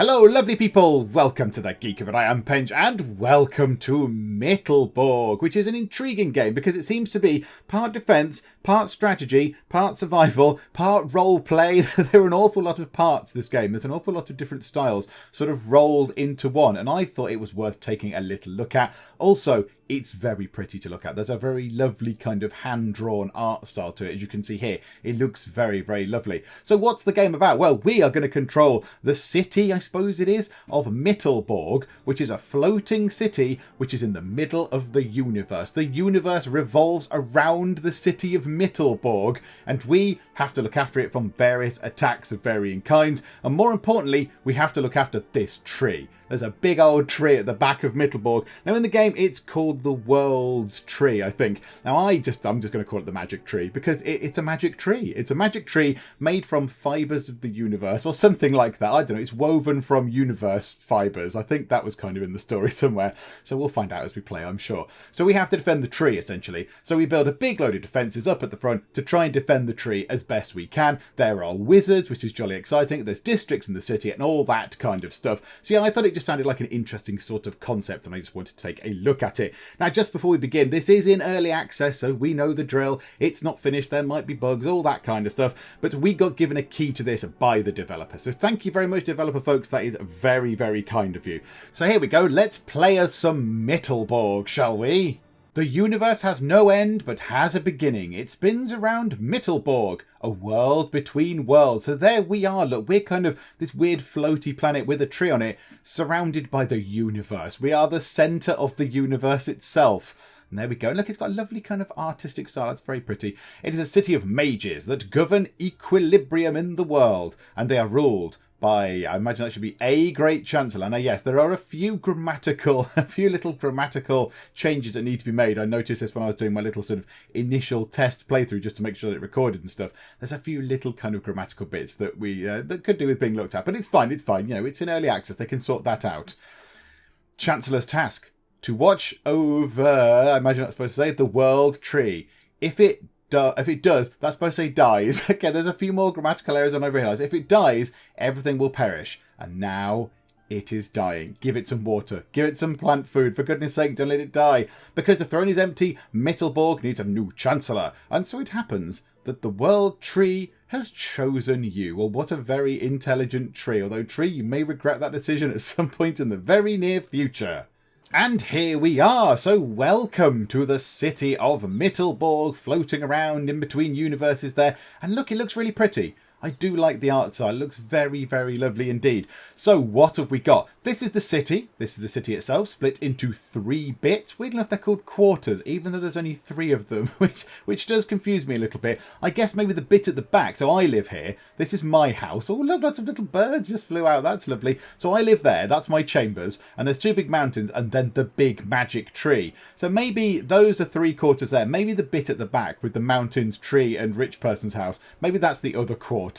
Hello lovely people, welcome to the Geek, but I am Penge, and welcome to Mittelborg, which is an intriguing game because it seems to be part defence, part strategy, part survival, part roleplay. There are an awful lot of parts to this game. There's an awful lot of different styles sort of rolled into one, and I thought it was worth taking a little look at. Also, it's very pretty to look at. There's a very lovely kind of hand-drawn art style to it, as you can see here. It looks very, very lovely. So what's the game about? Well, we are going to control the city, I suppose it is, of Mittelborg, which is a floating city which is in the middle of the universe. The universe revolves around the city of Mittelborg, and we have to look after it from various attacks of varying kinds. And more importantly, we have to look after this tree. There's a big old tree at the back of Mittelborg. Now in the game, it's called the World's Tree, I think. Now I'm just going to call it the Magic Tree because it's a magic tree. It's a magic tree made from fibres of the universe or something like that. I don't know. It's woven from universe fibres. I think that was kind of in the story somewhere. So we'll find out as we play, I'm sure. So we have to defend the tree, essentially. So we build a big load of defences up at the front to try and defend the tree as best we can. There are wizards, which is jolly exciting. There's districts in the city and all that kind of stuff. So yeah, I thought it just sounded like an interesting sort of concept, and I just wanted to take a look at it. Now, just before we begin, this is in early access, so we know the drill. It's not finished. There might be bugs, all that kind of stuff, but we got given a key to this by the developer. So thank you very much, developer folks. That is very, very kind of you. So here we go. Let's play as some Mittelborg, shall we? The universe has no end, but has a beginning. It spins around Mittelborg, a world between worlds. So there we are. Look, we're kind of this weird floaty planet with a tree on it, surrounded by the universe. We are the centre of the universe itself. And there we go. Look, it's got a lovely kind of artistic style. It's very pretty. It is a city of mages that govern equilibrium in the world, and they are ruled by, I imagine that should be a great chancellor. Now, yes, there are a few little grammatical changes that need to be made. I noticed this when I was doing my little sort of initial test playthrough just to make sure that it recorded and stuff. There's a few little kind of grammatical bits that we that could do with being looked at, but it's fine. It's fine. You know, it's in early access. They can sort that out. Chancellor's task: to watch over, I imagine that's supposed to say, the world tree. If it does, that's supposed to say dies. Okay, there's a few more grammatical errors on I realise. If it dies, everything will perish. And now it is dying. Give it some water. Give it some plant food. For goodness sake, don't let it die. Because the throne is empty, Mittelborg needs a new chancellor. And so it happens that the world tree has chosen you. Well, what a very intelligent tree. Although, tree, you may regret that decision at some point in the very near future. And here we are, so welcome to the city of Mittelborg, floating around in between universes there. And look, it looks really pretty. I do like the art style. It looks very, very lovely indeed. So what have we got? This is the city. This is the city itself, split into 3 bits. Weird enough, they're called quarters, even though there's only 3 of them, which does confuse me a little bit. I guess maybe the bit at the back. So I live here. This is my house. Oh, look, lots of little birds just flew out. That's lovely. So I live there. That's my chambers. And there's 2 big mountains and then the big magic tree. So maybe those are 3 quarters there. Maybe the bit at the back with the mountains, tree and rich person's house. Maybe that's the other quarter.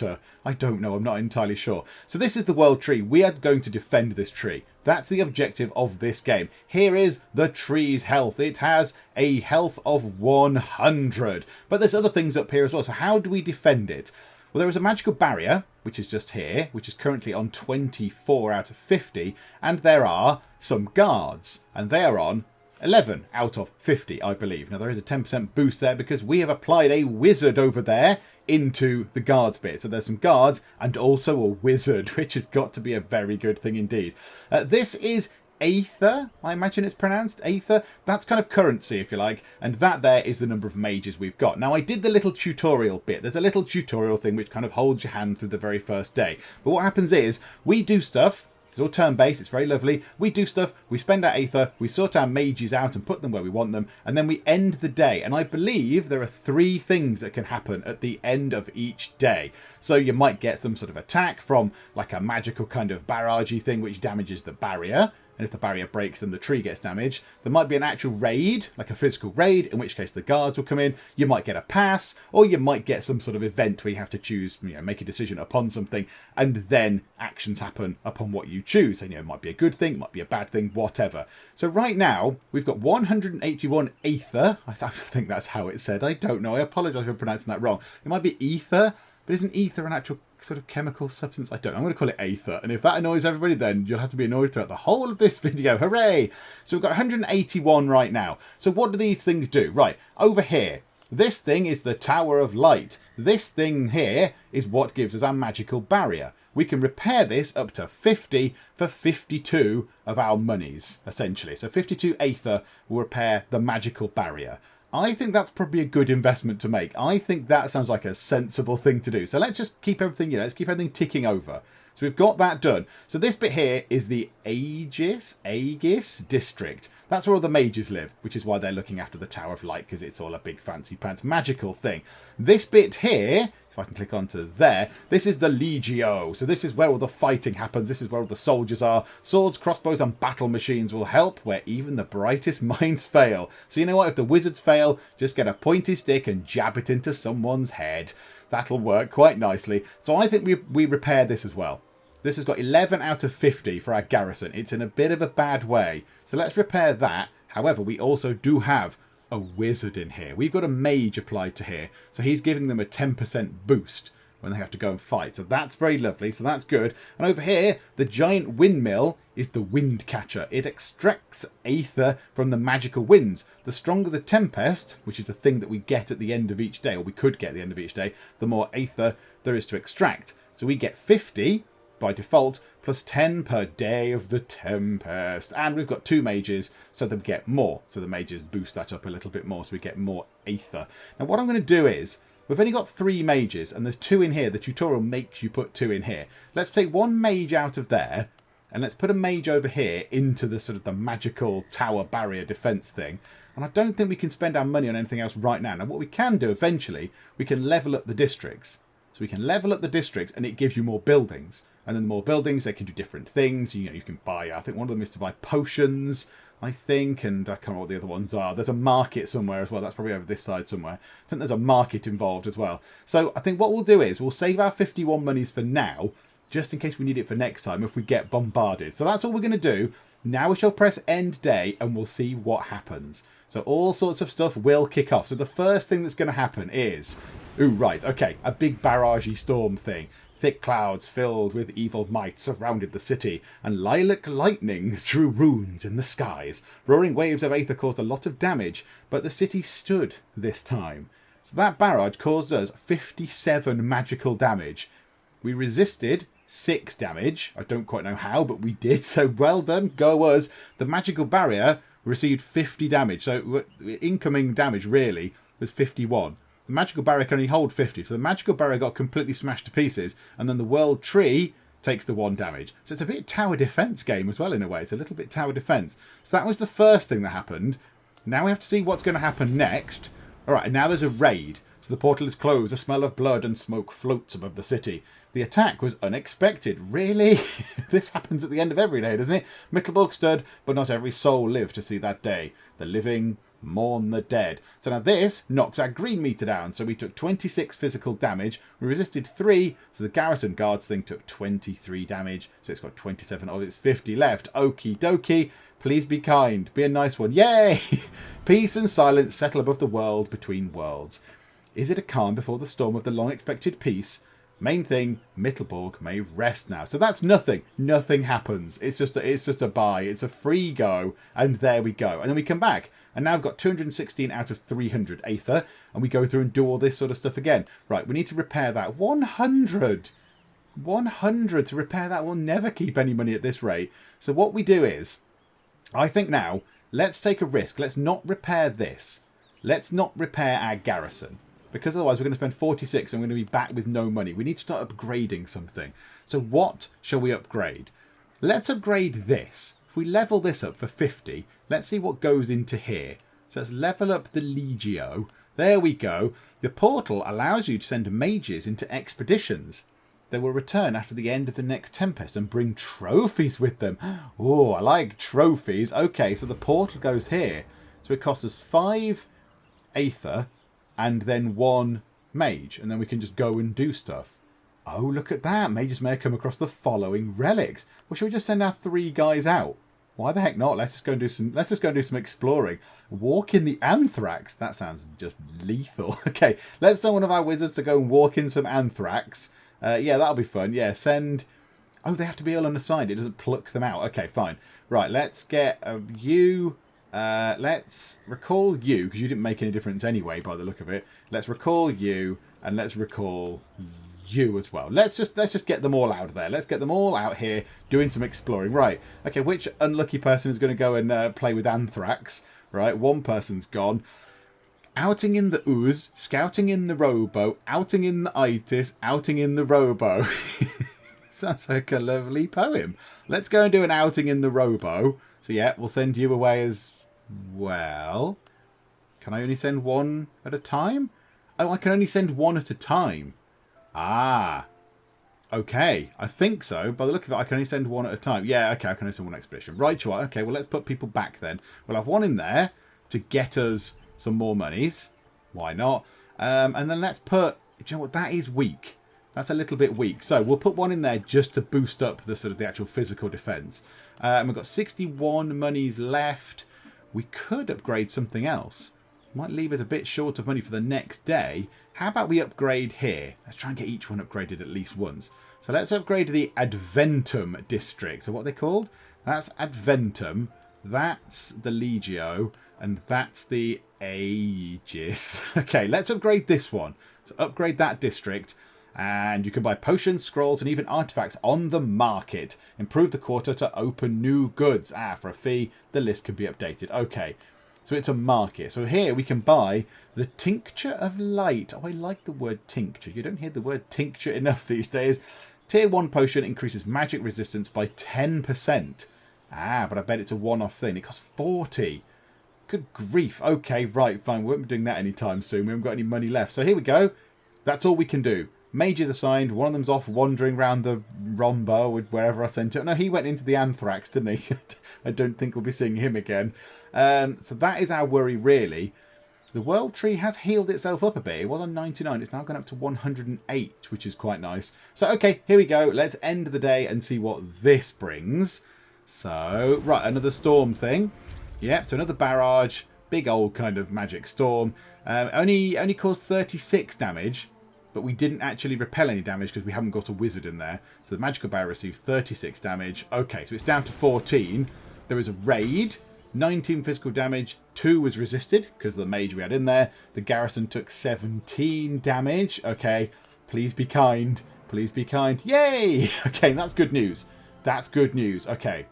I don't know. I'm not entirely sure. So this is the world tree. We are going to defend this tree. That's the objective of this game. Here is the tree's health. It has a health of 100. But there's other things up here as well. So how do we defend it? Well, there is a magical barrier, which is just here, which is currently on 24 out of 50. And there are some guards. And they are on 11 out of 50, I believe. Now, there is a 10% boost there because we have applied a wizard over there into the guards bit. So there's some guards and also a wizard, which has got to be a very good thing indeed. This is Aether, I imagine it's pronounced, Aether. That's kind of currency, if you like, and that there is the number of mages we've got. Now, I did the little tutorial bit. There's a little tutorial thing which kind of holds your hand through the very first day. But what happens is, we do stuff. It's all turn-based, it's very lovely. We do stuff, we spend our Aether, we sort our mages out and put them where we want them, and then we end the day. And I believe there are 3 things that can happen at the end of each day. So you might get some sort of attack from like a magical kind of barragey thing which damages the barrier. And if the barrier breaks, then the tree gets damaged. There might be an actual raid, like a physical raid, in which case the guards will come in. You might get a pass, or you might get some sort of event where you have to choose, make a decision upon something, and then actions happen upon what you choose. And, it might be a good thing, it might be a bad thing, whatever. So right now, we've got 181 Aether. I think that's how it's said. I don't know. I apologise for pronouncing that wrong. It might be Ether, but isn't Ether an actual sort of chemical substance. I don't know. I'm going to call it Aether. And if that annoys everybody, then you'll have to be annoyed throughout the whole of this video. Hooray! So we've got 181 right now. So what do these things do? Right, over here. This thing is the Tower of Light. This thing here is what gives us our magical barrier. We can repair this up to 50 for 52 of our monies, essentially. So 52 Aether will repair the magical barrier. I think that's probably a good investment to make. I think that sounds like a sensible thing to do. So let's just keep everything, let's keep everything ticking over. So we've got that done. So this bit here is the Aegis district. That's where all the mages live, which is why they're looking after the Tower of Light, because it's all a big fancy pants magical thing. This bit here, if I can click onto there, this is the Legio. So this is where all the fighting happens. This is where all the soldiers are. Swords, crossbows, and battle machines will help where even the brightest minds fail. So you know what? If the wizards fail, just get a pointy stick and jab it into someone's head. That'll work quite nicely. So I think we repair this as well. This has got 11 out of 50 for our garrison. It's in a bit of a bad way. So let's repair that. However, we also do have a wizard in here. We've got a mage applied to here. So he's giving them a 10% boost when they have to go and fight. So that's very lovely. So that's good. And over here, the giant windmill is the wind catcher. It extracts Aether from the magical winds. The stronger the tempest, which is the thing that we get at the end of each day, or we could get at the end of each day, the more Aether there is to extract. So we get 50 by default, plus 10 per day of the tempest. And we've got 2 mages, so that we get more. So the mages boost that up a little bit more, so we get more Aether. Now what I'm going to do is, we've only got 3 mages, and there's 2 in here. The tutorial makes you put 2 in here. Let's take 1 mage out of there, and let's put a mage over here into the sort of the magical tower barrier defense thing. And I don't think we can spend our money on anything else right now. Now what we can do eventually, we can level up the districts. So we can level up the districts, and it gives you more buildings. And then the more buildings, they can do different things. You know, you can buy, I think one of them is to buy potions, I think, and I can't remember what the other ones are. There's a market somewhere as well. That's probably over this side somewhere. I think there's a market involved as well. So I think what we'll do is we'll save our 51 monies for now, just in case we need it for next time if we get bombarded. So that's all we're going to do. Now we shall press end day, and we'll see what happens. So all sorts of stuff will kick off. So the first thing that's going to happen is, ooh, right, okay, a big barragey storm thing. Thick clouds filled with evil might surrounded the city, and lilac lightnings drew runes in the skies. Roaring waves of Aether caused a lot of damage, but the city stood this time. So that barrage caused us 57 magical damage. We resisted 6 damage. I don't quite know how, but we did, so well done, go us. The magical barrier received 50 damage, so incoming damage really was 51. The magical barrier can only hold 50, so the magical barrier got completely smashed to pieces, and then the world tree takes the 1 damage. So it's a bit tower defense game as well in a way. It's a little bit tower defense. So that was the first thing that happened. Now we have to see what's going to happen next. Alright, and now there's a raid. So the portal is closed, a smell of blood and smoke floats above the city. The attack was unexpected. Really? This happens at the end of every day, doesn't it? Mittelborg stood, but not every soul lived to see that day. The living mourn the dead. So now this knocks our green meter down. So we took 26 physical damage. We resisted 3. So the garrison guards thing took 23 damage. So it's got 27. Oh, it's 50 left. Okie dokie. Please be kind. Be a nice one. Yay! Peace and silence settle above the world between worlds. Is it a calm before the storm of the long expected peace? Main thing, Mittelborg may rest now. So that's nothing. Nothing happens. It's just a buy. It's a free go. And there we go. And then we come back. And now I've got 216 out of 300 Aether. And we go through and do all this sort of stuff again. Right, we need to repair that. 100. 100 to repair that. We'll never keep any money at this rate. So what we do is, I think now, let's take a risk. Let's not repair this. Let's not repair our garrison. Because otherwise we're going to spend 46 and we're going to be back with no money. We need to start upgrading something. So what shall we upgrade? Let's upgrade this. If we level this up for 50, let's see what goes into here. So let's level up the Legio. There we go. The portal allows you to send mages into expeditions. They will return after the end of the next tempest and bring trophies with them. Oh, I like trophies. Okay, so the portal goes here. So it costs us 5 Aether and then 1 mage, and then we can just go and do stuff. Oh, look at that. Mages may have come across the following relics. Well, shall we just send our 3 guys out? Why the heck not? Let's just go and do some exploring. Walk in the anthrax. That sounds just lethal. Okay, let's send one of our wizards to go and walk in some anthrax. Yeah, that'll be fun. Yeah, send... Oh, they have to be all unassigned. It doesn't pluck them out. Okay, fine. Right, let's get you... let's recall you, because you didn't make any difference anyway, by the look of it. Let's recall you, and let's recall you as well. Let's just get them all out of there. Let's get them all out here doing some exploring. Right. Okay, which unlucky person is going to go and play with Anthrax? Right, one person's gone. Outing in the ooze, scouting in the robo, outing in the itis, outing in the robo. Sounds like a lovely poem. Let's go and do an outing in the robo. So yeah, we'll send you away as well. Can I only send one at a time? Oh, I can only send one at a time. Ah. Okay, I think so. By the look of it, I can only send one at a time. Yeah, okay, I can only send one expedition. Right, you are. Okay, well, let's put people back then. We'll have one in there to get us some more monies. Why not? And then let's put... Do you know what? That is weak. That's a little bit weak. So we'll put one in there just to boost up the sort of the actual physical defense. And we've got 61 monies left. We could upgrade something else. Might leave us a bit short of money for the next day. How about we upgrade here? Let's try and get each one upgraded at least once. So let's upgrade the Adventum district. So what are they called? That's Adventum. That's the Legio. And that's the Aegis. Okay, let's upgrade this one. So upgrade that district. And you can buy potions, scrolls, and even artifacts on the market. Improve the quarter to open new goods. For a fee, the list can be updated. Okay, so it's a market. So here we can buy the Tincture of Light. Oh, I like the word tincture. You don't hear the word tincture enough these days. Tier 1 potion increases magic resistance by 10%. But I bet it's a one-off thing. It costs 40. Good grief. Okay, right, fine. We won't be doing that anytime soon. We haven't got any money left. So here we go. That's all we can do. Mage is assigned. One of them's off wandering around the Rombo or wherever I sent it. No, he went into the Anthrax, didn't he? I don't think we'll be seeing him again. So that is our worry, really. The World Tree has healed itself up a bit. It was on 99. It's now gone up to 108, which is quite nice. So, okay, here we go. Let's end the day and see what this brings. So, right, another storm thing. Yep, so another barrage. Big old kind of magic storm. Only caused 36 damage. But we didn't actually repel any damage because we haven't got a wizard in there. So the magical barrier received 36 damage. Okay, so it's down to 14. There is a raid. 19 physical damage. 2 was resisted because of the mage we had in there. The garrison took 17 damage. Okay, please be kind. Please be kind. Yay! Okay, that's good news. That's good news. Okay.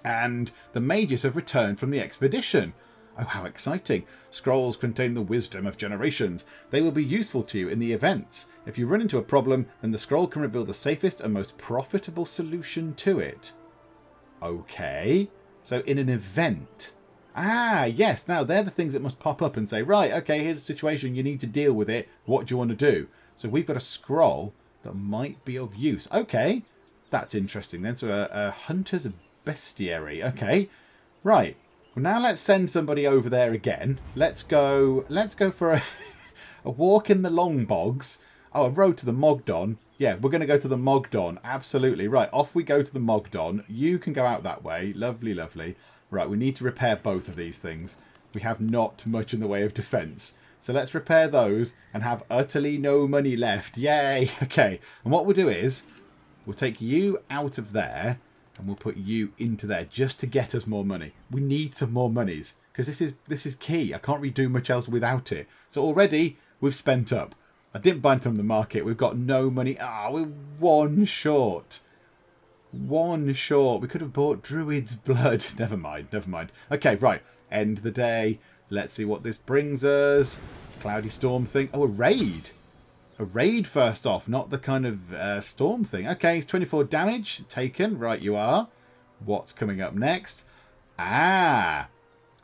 And the mages have returned from the expedition. Oh, how exciting. Scrolls contain the wisdom of generations. They will be useful to you in the events. If you run into a problem, then the scroll can reveal the safest and most profitable solution to it. Okay. So in an event. Yes. Now, they're the things that must pop up and say, right, okay, here's the situation. You need to deal with it. What do you want to do? So we've got a scroll that might be of use. Okay. That's interesting then. So a hunter's bestiary. Okay. Right. Well, now let's send somebody over there again. Let's go for a walk in the long bogs. Oh, a road to the Mogdon. Yeah, we're going to go to the Mogdon. Absolutely. Right, off we go to the Mogdon. You can go out that way. Lovely, lovely. Right, we need to repair both of these things. We have not much in the way of defence. So let's repair those and have utterly no money left. Yay! Okay, and what we'll do is we'll take you out of there. And we'll put you into there just to get us more money. We need some more monies because this is key. I can't really do much else without it. So already we've spent up. I didn't buy from the market. We've got no money. We're one short. One short. We could have bought Druid's Blood. Never mind. Never mind. Okay, right. End the day. Let's see what this brings us. Cloudy storm thing. Oh, a raid. A raid first off, not the kind of storm thing. Okay, 24 damage taken. Right, you are. What's coming up next?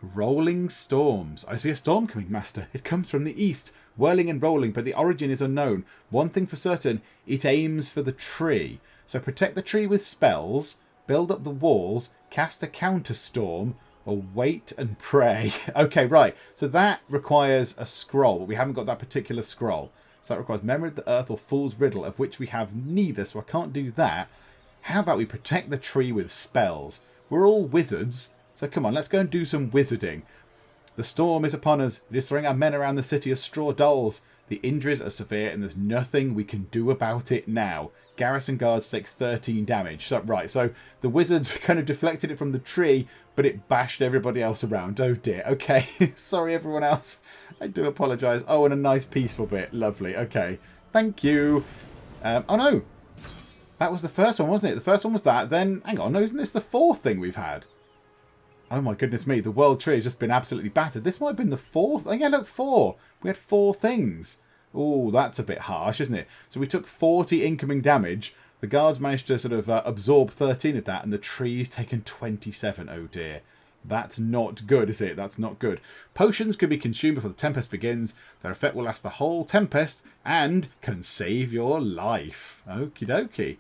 Rolling storms. I see a storm coming, Master. It comes from the east, whirling and rolling, but the origin is unknown. One thing for certain, it aims for the tree. So protect the tree with spells, build up the walls, cast a counter storm, or wait and pray. Okay, right. So that requires a scroll, but we haven't got that particular scroll. So that requires Memory of the Earth or Fool's Riddle, of which we have neither, so I can't do that. How about we protect the tree with spells? We're all wizards, so come on, let's go and do some wizarding. The storm is upon us. It is throwing our men around the city as straw dolls. The injuries are severe and there's nothing we can do about it now. Garrison guards take 13 damage. So, right, so the wizards kind of deflected it from the tree, but it bashed everybody else around. Oh dear. Okay, sorry everyone else. I do apologise. Oh, and a nice peaceful bit. Lovely. Okay, thank you. Oh no, that was the first one, wasn't it? The first one was that. Then, hang on, no, isn't this the fourth thing we've had? Oh my goodness me, the world tree has just been absolutely battered. This might have been the fourth. Oh yeah, look, 4. We had 4 things. Oh, that's a bit harsh, isn't it? So we took 40 incoming damage. The guards managed to sort of absorb 13 of that, and the tree's taken 27. Oh dear. That's not good, is it? That's not good. Potions can be consumed before the Tempest begins. Their effect will last the whole Tempest and can save your life. Okie dokie.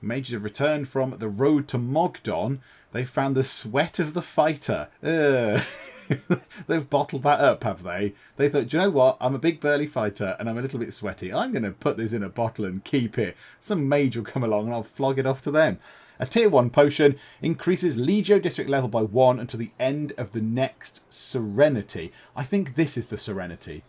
Mages have returned from the road to Mogdon. They found the sweat of the fighter. They've bottled that up, have they? They thought, do you know what? I'm a big burly fighter and I'm a little bit sweaty. I'm going to put this in a bottle and keep it. Some mage will come along and I'll flog it off to them. A tier 1 potion increases Legio district level by 1 until the end of the next Serenity. I think this is the Serenity.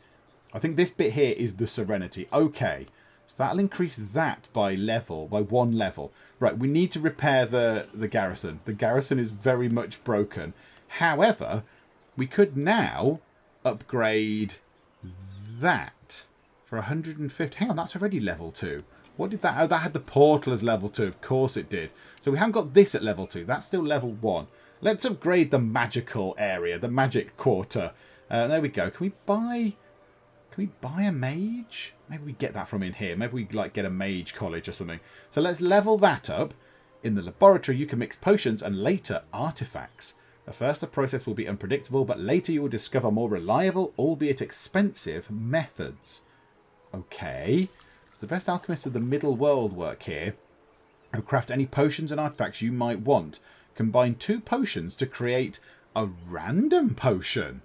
I think this bit here is the Serenity. Okay. So that'll increase that by 1 level. Right, we need to repair the garrison. The garrison is very much broken. However, we could now upgrade that for 150. Hang on, that's already level 2. What did that... Oh, that had the portal as level 2. Of course it did. So we haven't got this at level 2. That's still level 1. Let's upgrade the magical area, the magic quarter. There we go. Can we buy a mage? Maybe we get that from in here. Maybe we like get a mage college or something. So let's level that up. In the laboratory, you can mix potions and later artifacts. At first, the process will be unpredictable, but later you will discover more reliable, albeit expensive, methods. Okay. So the best alchemists of the middle world work here. Who craft any potions and artifacts you might want. Combine 2 potions to create a random potion.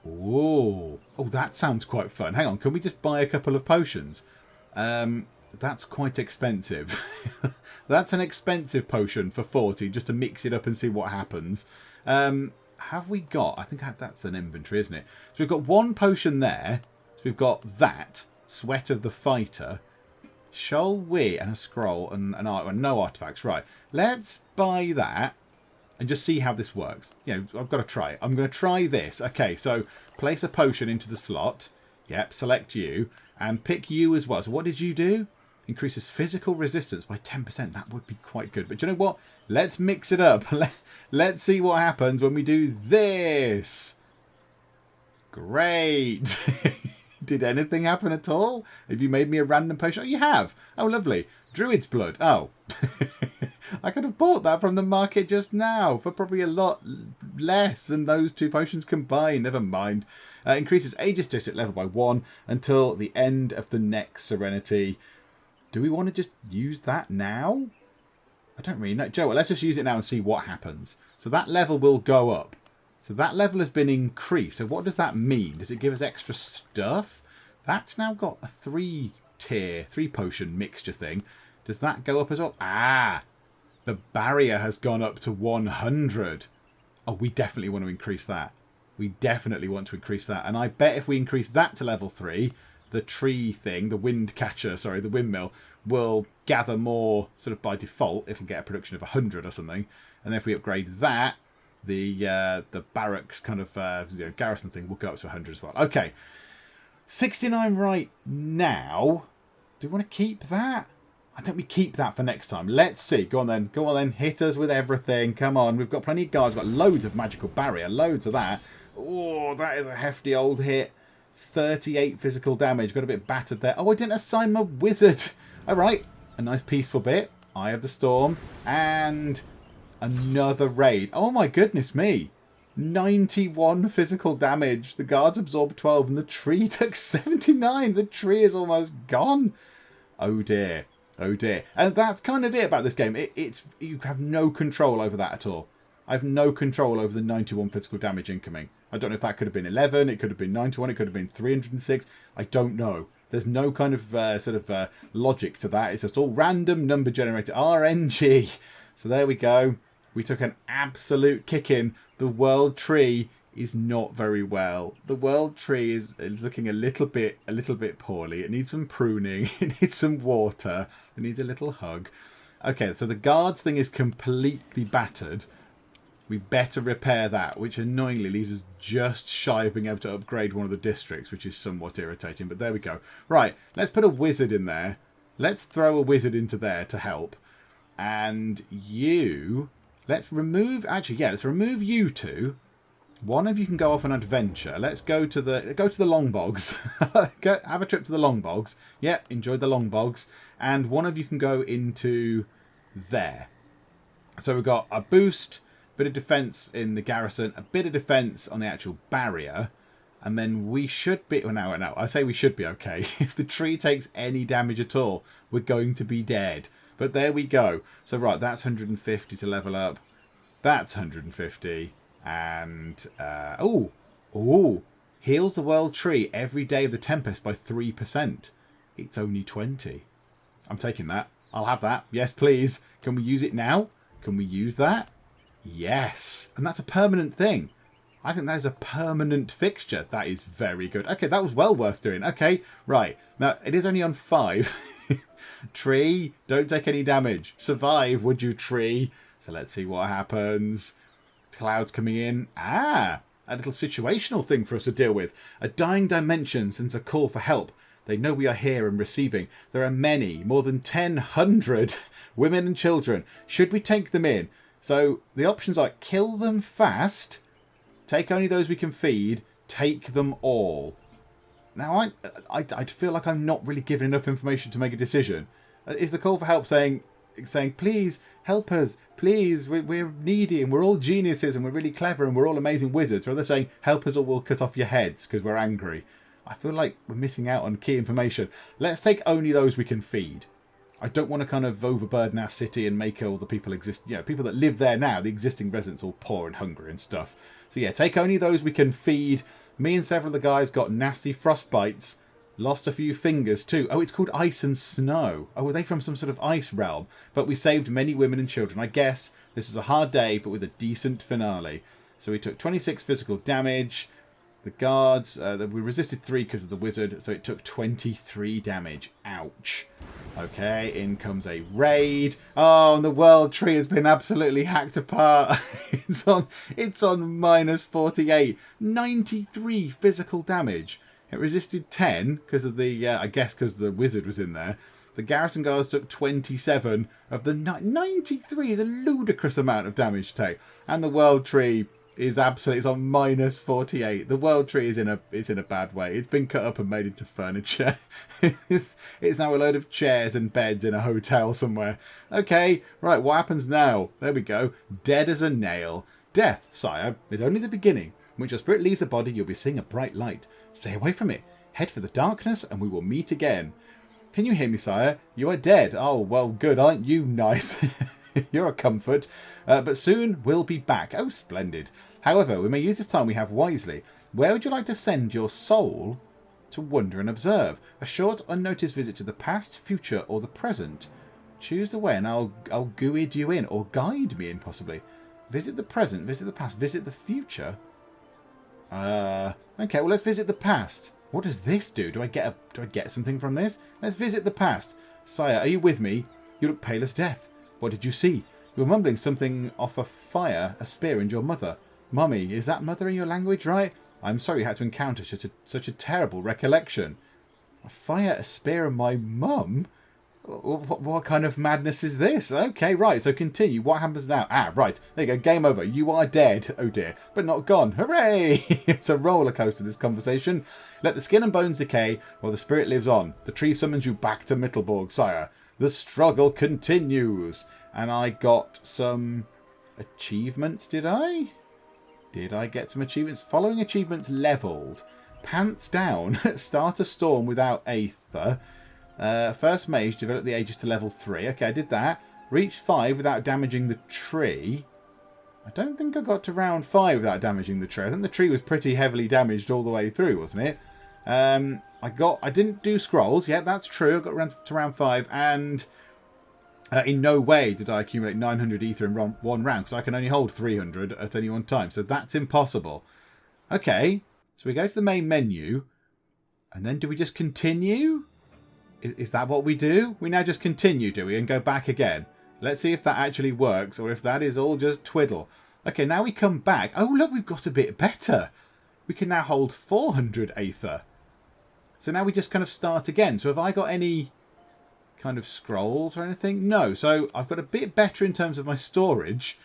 Oh, that sounds quite fun. Hang on, can we just buy a couple of potions? That's quite expensive. That's an expensive potion for 40, just to mix it up and see what happens. Have we got... I think that's an inventory, isn't it? So we've got 1 potion there. So we've got that. Sweat of the Fighter. Shall we... And a scroll and no artifacts. Right. Let's buy that. And just see how this works. You know, I've got to try it. I'm going to try this. Okay, so place a potion into the slot. Yep, select you. And pick you as well. So what did you do? Increases physical resistance by 10%. That would be quite good. But you know what? Let's mix it up. Let's see what happens when we do this. Great. Did anything happen at all? Have you made me a random potion? Oh, you have. Oh, lovely. Druid's blood. Oh. I could have bought that from the market just now for probably a lot less than those 2 potions combined. Never mind. Increases Aegis district level by 1 until the end of the next Serenity. Do we want to just use that now? I don't really know. Joe, let's just use it now and see what happens. So that level will go up. So that level has been increased. So what does that mean? Does it give us extra stuff? That's now got a 3 potion mixture thing. Does that go up as well? Ah! The barrier has gone up to 100. Oh, we definitely want to increase that. We definitely want to increase that. And I bet if we increase that to level 3, the tree thing, the wind catcher, sorry, the windmill, will gather more sort of by default. It'll get a production of 100 or something. And then if we upgrade that, the barracks kind of garrison thing will go up to 100 as well. Okay. 69 right now. Do we want to keep that? I think we keep that for next time. Let's see. Go on then. Go on then. Hit us with everything. Come on. We've got plenty of guards. We've got loads of magical barrier. Loads of that. Oh, that is a hefty old hit. 38 physical damage. Got a bit battered there. Oh, I didn't assign my wizard. All right. A nice peaceful bit. Eye of the Storm. And another raid. Oh, my goodness me. 91 physical damage. The guards absorbed 12 and the tree took 79. The tree is almost gone. Oh, dear. Oh dear. And that's kind of it about this game. You have no control over that at all. I have no control over the 91 physical damage incoming. I don't know if that could have been 11, it could have been 91, it could have been 306. I don't know. There's no kind of logic to that. It's just all random number generator. RNG. So there we go. We took an absolute kicking. The world tree is not very well. The world tree is looking a little bit poorly. It needs some pruning. It needs some water. It needs a little hug. Okay, so the guards thing is completely battered. We better repair that, which annoyingly leaves us just shy of being able to upgrade one of the districts, which is somewhat irritating. But there we go. Right, let's put a wizard in there. Let's throw a wizard into there to help. And you... Let's remove... Actually, yeah, let's remove you two. One of you can go off an adventure. Let's go to the Long Bogs. Have a trip to the Long Bogs. Yep, enjoy the Long Bogs. And one of you can go into there. So we've got a boost, bit of defense in the garrison, a bit of defense on the actual barrier, and then we should be... Well, no, I say we should be okay. If the tree takes any damage at all, we're going to be dead. But there we go. So right, that's 150 to level up. That's 150. And, heals the world tree every day of the Tempest by 3%. It's only 20. I'm taking that. I'll have that. Yes, please. Can we use it now? Can we use that? Yes. And that's a permanent thing. I think that is a permanent fixture. That is very good. Okay, that was well worth doing. Okay, right. Now, it is only on 5. Tree, don't take any damage. Survive, would you, tree? So let's see what happens. Clouds coming in. A little situational thing for us to deal with. A dying dimension sends a call for help. They know we are here and receiving. There are many, more than 1,000 women and children. Should we take them in? So the options are kill them fast, take only those we can feed, take them all. Now, I feel like I'm not really given enough information to make a decision. Is the call for help saying, please, help us, please, we're needy and we're all geniuses and we're really clever and we're all amazing wizards? Or are they saying, help us or we'll cut off your heads because we're angry? I feel like we're missing out on key information. Let's take only those we can feed. I don't want to kind of overburden our city and make all the people people that live there now, the existing residents, all poor and hungry and stuff. So yeah, take only those we can feed. Me and several of the guys got nasty frostbites. Lost a few fingers too. Oh, it's called Ice and Snow. Oh, were they from some sort of ice realm? But we saved many women and children. I guess this was a hard day, but with a decent finale. So we took 26 physical damage. The guards, we resisted 3 because of the wizard, so it took 23 damage. Ouch. Okay, in comes a raid. Oh, and the world tree has been absolutely hacked apart. It's on minus 48. 93 physical damage. It resisted 10 because of the, I guess because the wizard was in there. The garrison guards took 27 of the 93 is a ludicrous amount of damage to take. And the world tree is absolutely, it's on minus 48. The world tree is in a bad way. It's been cut up and made into furniture. it's now a load of chairs and beds in a hotel somewhere. Okay, right, what happens now? There we go. Dead as a nail. Death, sire, is only the beginning. When your spirit leaves the body, you'll be seeing a bright light. Stay away from it. Head for the darkness and we will meet again. Can you hear me, sire? You are dead. Oh, well, good. Aren't you nice? You're a comfort. But soon we'll be back. Oh, splendid. However, we may use this time we have wisely. Where would you like to send your soul to wonder and observe? A short, unnoticed visit to the past, future, or the present. Choose the way and I'll guide you in, or guide me in, possibly. Visit the present, visit the past, visit the future. Okay, well, let's visit the past. What does this do? Do I get something from this? Let's visit the past. Sire, are you with me? You look pale as death. What did you see? You were mumbling something off a fire, a spear, and your mother. Mummy, is that mother in your language, right? I'm sorry you had to encounter such a terrible recollection. A fire, a spear, and my mum? What kind of madness is this? Okay, right, so continue. What happens now? Right, there you go, game over. You are dead. Oh dear, but not gone. Hooray! It's a roller coaster, this conversation. Let the skin and bones decay while the spirit lives on. The tree summons you back to Mittelborg, sire. The struggle continues. And I got some achievements, did I? Did I get some achievements? Following achievements leveled. Pants down. Start a storm without Aether. First mage, develop the ages to level 3. Okay, I did that. Reach 5 without damaging the tree. I don't think I got to round 5 without damaging the tree. I think the tree was pretty heavily damaged all the way through, wasn't it? I didn't do scrolls. Yeah, that's true. I got to round 5 and in no way did I accumulate 900 ether in one round because I can only hold 300 at any one time. So that's impossible. Okay, so we go to the main menu, and then do we just continue? Is that what we do? We now just continue, do we? And go back again. Let's see if that actually works, or if that is all just twiddle. Okay, now we come back. Oh, look, we've got a bit better. We can now hold 400 Aether. So now we just kind of start again. So have I got any kind of scrolls or anything? No. So I've got a bit better in terms of my storage.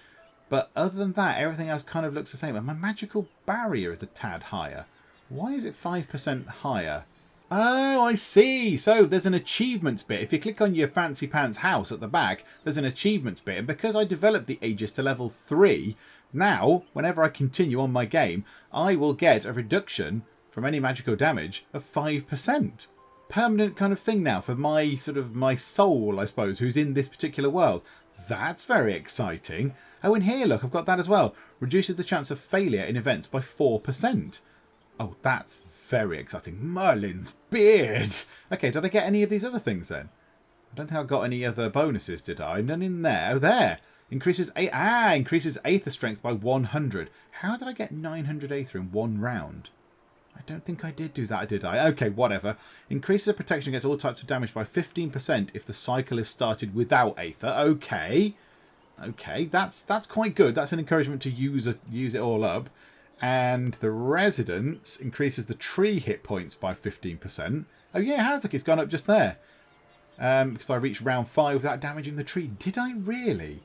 But other than that, everything else kind of looks the same. And my magical barrier is a tad higher. Why is it 5% higher? Oh, I see. So there's an achievements bit. If you click on your fancy pants house at the back, there's an achievements bit. And because I developed the Aegis to level 3, now, whenever I continue on my game, I will get a reduction from any magical damage of 5%. Permanent kind of thing now for my my soul, I suppose, who's in this particular world. That's very exciting. Oh, and here, look, I've got that as well. Reduces the chance of failure in events by 4%. Oh, that's very exciting. Merlin's beard. Okay, did I get any of these other things then? I don't think I got any other bonuses, did I? None in there. Oh, there. Increases Aether strength by 100. How did I get 900 Aether in one round? I don't think I did do that, did I? Okay, whatever. Increases the protection against all types of damage by 15% if the cycle is started without Aether. Okay. Okay, that's quite good. That's an encouragement to use it all up. And the Residence increases the tree hit points by 15%. Oh yeah, it has. Look, it's gone up just there. Because I reached round 5 without damaging the tree. Did I really?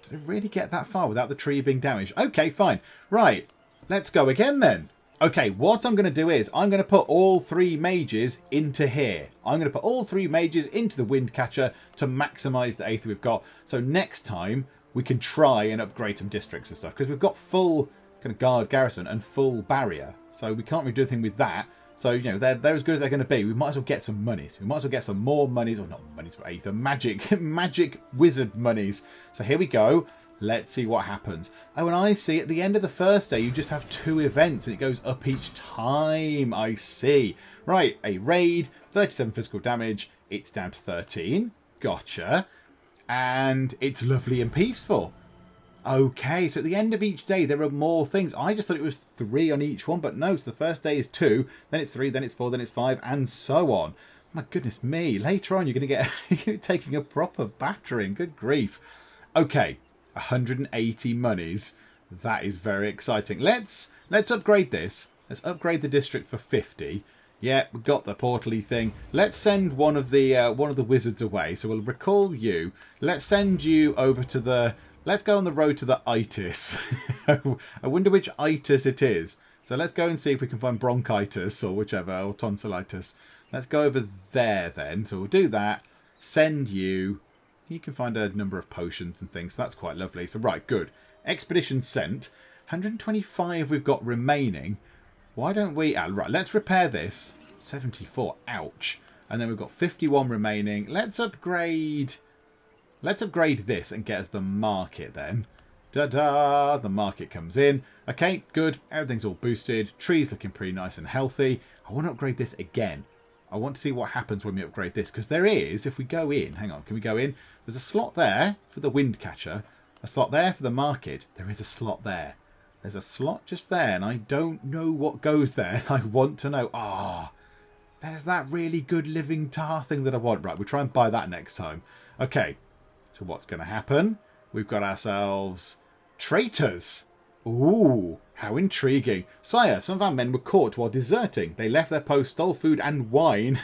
Did I really get that far without the tree being damaged? Okay, fine. Right, let's go again then. Okay, what I'm going to do is I'm going to put all 3 mages into here. I'm going to put all 3 mages into the Windcatcher to maximise the Aether we've got. So next time we can try and upgrade some districts and stuff. Because we've got full kind of guard garrison and full barrier. So we can't really do anything with that. So, you know, they're as good as they're going to be. We might as well get some monies. We might as well get some more monies. Or not monies for Aether. Magic wizard monies. So here we go. Let's see what happens. Oh, and I see at the end of the first day, you just have 2 events and it goes up each time. I see. Right, a raid, 37 physical damage. It's down to 13. Gotcha. And it's lovely and peaceful. Okay, so at the end of each day, there are more things. I just thought it was 3 on each one, but no. So the first day is 2, then it's 3, then it's 4, then it's 5, and so on. My goodness me. Later on, you're going to get taking a proper battering. Good grief. Okay. 180 monies. That is very exciting. Let's upgrade this. Let's upgrade the district for 50. Yeah, we've got the portally thing. Let's send one of the wizards away. So we'll recall you. Let's send you over to the. Let's go on the road to the itis. I wonder which itis it is. So let's go and see if we can find bronchitis or whichever, or tonsillitis. Let's go over there then. So we'll do that. Send you. You can find a number of potions and things. So that's quite lovely. So, right, good. Expedition sent. 125 we've got remaining. Why don't we... right, let's repair this. 74. Ouch. And then we've got 51 remaining. Let's upgrade... Let's upgrade this and get us the market then. Da-da! The market comes in. Okay, good. Everything's all boosted. Trees looking pretty nice and healthy. I want to upgrade this again. I want to see what happens when we upgrade this. Because there is, if we go in... Hang on, can we go in? There's a slot there for the Windcatcher. A slot there for the market. There is a slot there. There's a slot just there. And I don't know what goes there. I want to know. Ah, there's that really good living tar thing that I want. Right, we'll try and buy that next time. Okay, so what's going to happen? We've got ourselves traitors. Ooh, how intriguing. Sire, some of our men were caught while deserting. They left their post, stole food and wine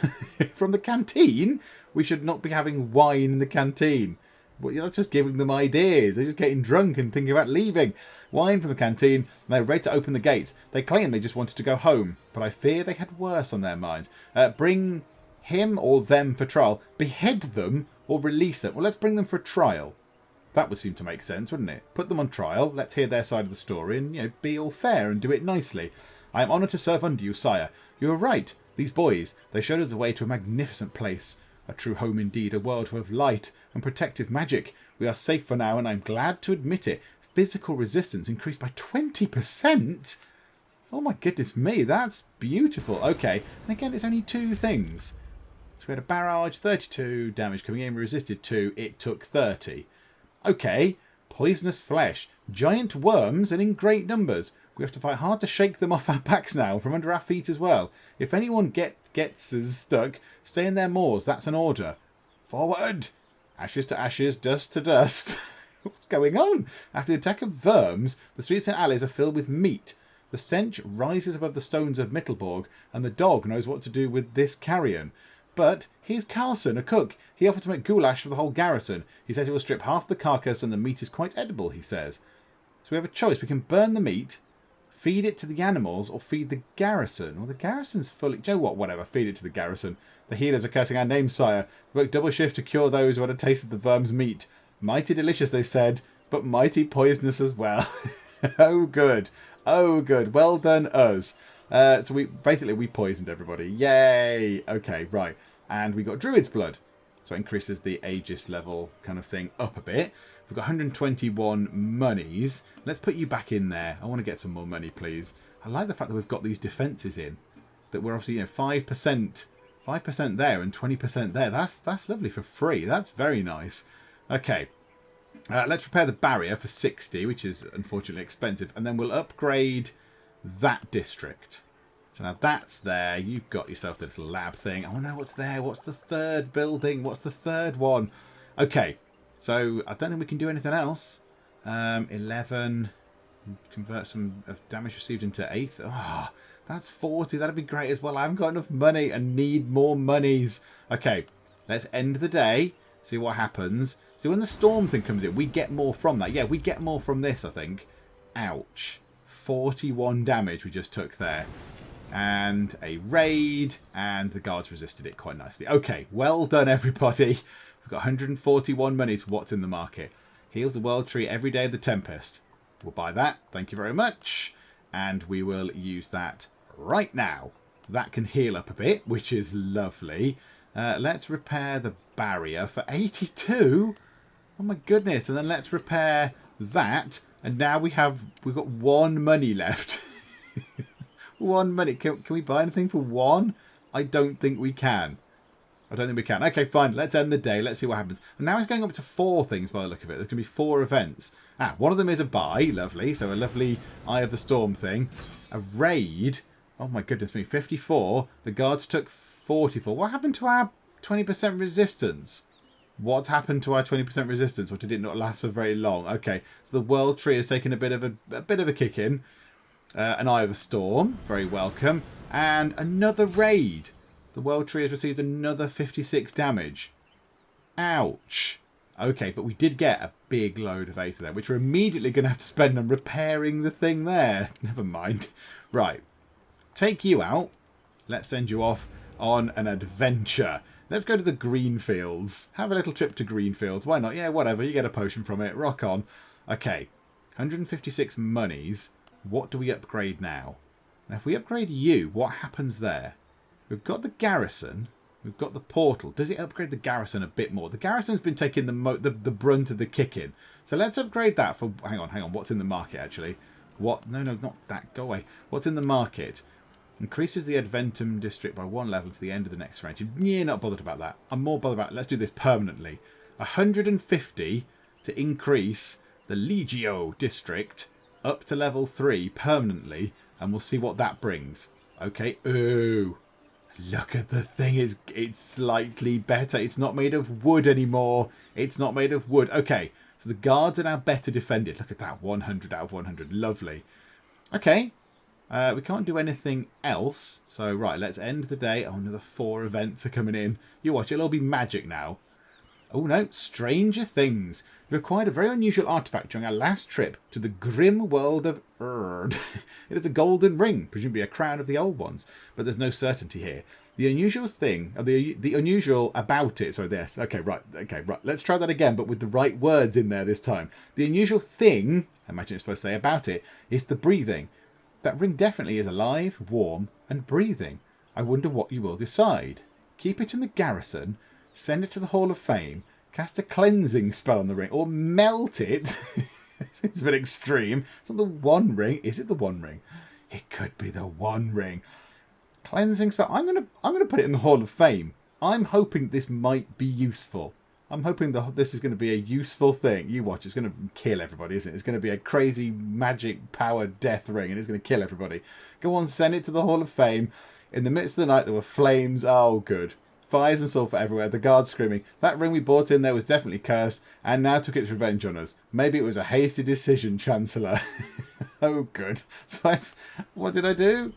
from the canteen. We should not be having wine in the canteen. Well, that's just giving them ideas. They're just getting drunk and thinking about leaving. Wine from the canteen, and they're ready to open the gates. They claim they just wanted to go home, but I fear they had worse on their minds. Bring him or them for trial. Behead them or release them. Well, let's bring them for trial. That would seem to make sense, wouldn't it? Put them on trial, let's hear their side of the story, and, you know, be all fair and do it nicely. I am honoured to serve under you, sire. You are right. These boys, they showed us the way to a magnificent place. A true home indeed, a world full of light and protective magic. We are safe for now, and I'm glad to admit it. Physical resistance increased by 20%? Oh my goodness me, that's beautiful. Okay, and again, it's only 2 things. So we had a barrage, 32, damage coming in, we resisted 2, it took 30. Okay, poisonous flesh, giant worms and in great numbers. We have to fight hard to shake them off our backs now, from under our feet as well. If anyone gets us stuck, stay in their moors. That's an order. Forward! Ashes to ashes, dust to dust. What's going on? After the attack of verms, the streets and alleys are filled with meat. The stench rises above the stones of Mittelborg, and the dog knows what to do with this carrion. But here's Carlson, a cook. He offered to make goulash for the whole garrison. He says he will strip half the carcass and the meat is quite edible, he says. So we have a choice. We can burn the meat, feed it to the animals, or feed the garrison. Well, the garrison's fully... Do you know what? Whatever. Feed it to the garrison. The healers are cutting our name, sire. Work double shift to cure those who had a taste of the verm's meat. Mighty delicious, they said, but mighty poisonous as well. Oh, good. Oh, good. Well done, us. So we poisoned everybody. Yay! Okay, right. And we got Druid's Blood. So it increases the Aegis level kind of thing up a bit. We've got 121 monies. Let's put you back in there. I want to get some more money, please. I like the fact that we've got these defences in. That we're obviously, 5% there and 20% there. That's lovely for free. That's very nice. Okay. Let's repair the barrier for 60, which is unfortunately expensive. And then we'll upgrade that district. So now that's there. You've got yourself the little lab thing. I want to know what's there. What's the third building? What's the third one? Okay. So I don't think we can do anything else. 11. Convert some damage received into Aether. Oh, that's 40. That'd be great as well. I haven't got enough money and need more monies. Okay. Let's end the day. See what happens. So when the storm thing comes in, we get more from that. Yeah, we get more from this, I think. Ouch. 41 damage we just took there. And a raid. And the guards resisted it quite nicely. Okay, well done, everybody. We've got 141 money to what's in the market. Heals the World Tree every day of the Tempest. We'll buy that. Thank you very much. And we will use that right now. So that can heal up a bit, which is lovely. Let's repair the barrier for 82. Oh my goodness. And then let's repair that. And now we've got 1 money left. 1 money. Can we buy anything for 1? I don't think we can. Okay, fine. Let's end the day. Let's see what happens. And now it's going up to 4 things by the look of it. There's going to be 4 events. One of them is a buy. Lovely. So a lovely Eye of the Storm thing. A raid. Oh my goodness me. 54. The guards took 44. What happened to our 20% resistance? What happened to our 20% resistance? Or did it not last for very long? Okay. So the World Tree has taken a bit of a kick in. An Eye of the Storm. Very welcome. And another raid. The World Tree has received another 56 damage. Ouch. Okay, but we did get a big load of Aether there, which we're immediately going to have to spend on repairing the thing there. Never mind. Right. Take you out. Let's send you off on an adventure. Let's go to the Greenfields. Have a little trip to Greenfields. Why not? Yeah, whatever. You get a potion from it. Rock on. Okay. 156 monies. What do we upgrade now? Now, if we upgrade you, what happens there? We've got the garrison. We've got the portal. Does it upgrade the garrison a bit more? The garrison's been taking the brunt of the kicking. So let's upgrade that for... Hang on. What's in the market, actually? What? No, not that. Go away. What's in the market? Increases the Adventum district by 1 level to the end of the next range. Yeah, not bothered about that. I'm more bothered about... Let's do this permanently. 150 to increase the Legio district up to level 3 permanently. And we'll see what that brings. Okay. Ooh. Look at the thing. It's slightly better. It's not made of wood anymore. It's not made of wood. Okay. So the guards are now better defended. Look at that. 100 out of 100. Lovely. Okay. We can't do anything else. So, right. Let's end the day. Oh, another 4 events are coming in. You watch. It'll all be magic now. Oh, no. Stranger Things. We acquired a very unusual artifact during our last trip to the grim world of Erd. It is a golden ring, presumably a crown of the old ones, but there's no certainty here. The unusual thing, the unusual about it, sorry, this. Okay, right. Let's try that again, but with the right words in there this time. The unusual thing, I imagine it's supposed to say about it, is the breathing. That ring definitely is alive, warm, and breathing. I wonder what you will decide. Keep it in the garrison, send it to the Hall of Fame, cast a cleansing spell on the ring, or melt it. It's a bit extreme. It's not the One Ring. Is it the One Ring? It could be the One Ring. Cleansing spell. I'm gonna put it in the Hall of Fame. I'm hoping this might be useful. I'm hoping this is going to be a useful thing. You watch, it's going to kill everybody, isn't it? It's going to be a crazy magic power death ring, and it's going to kill everybody. Go on, send it to the Hall of Fame. In the midst of the night, there were flames. Oh, good. Fires and sulphur everywhere. The guards screaming. That ring we bought in there was definitely cursed, and now took its revenge on us. Maybe it was a hasty decision, Chancellor. Oh, good. So what did I do?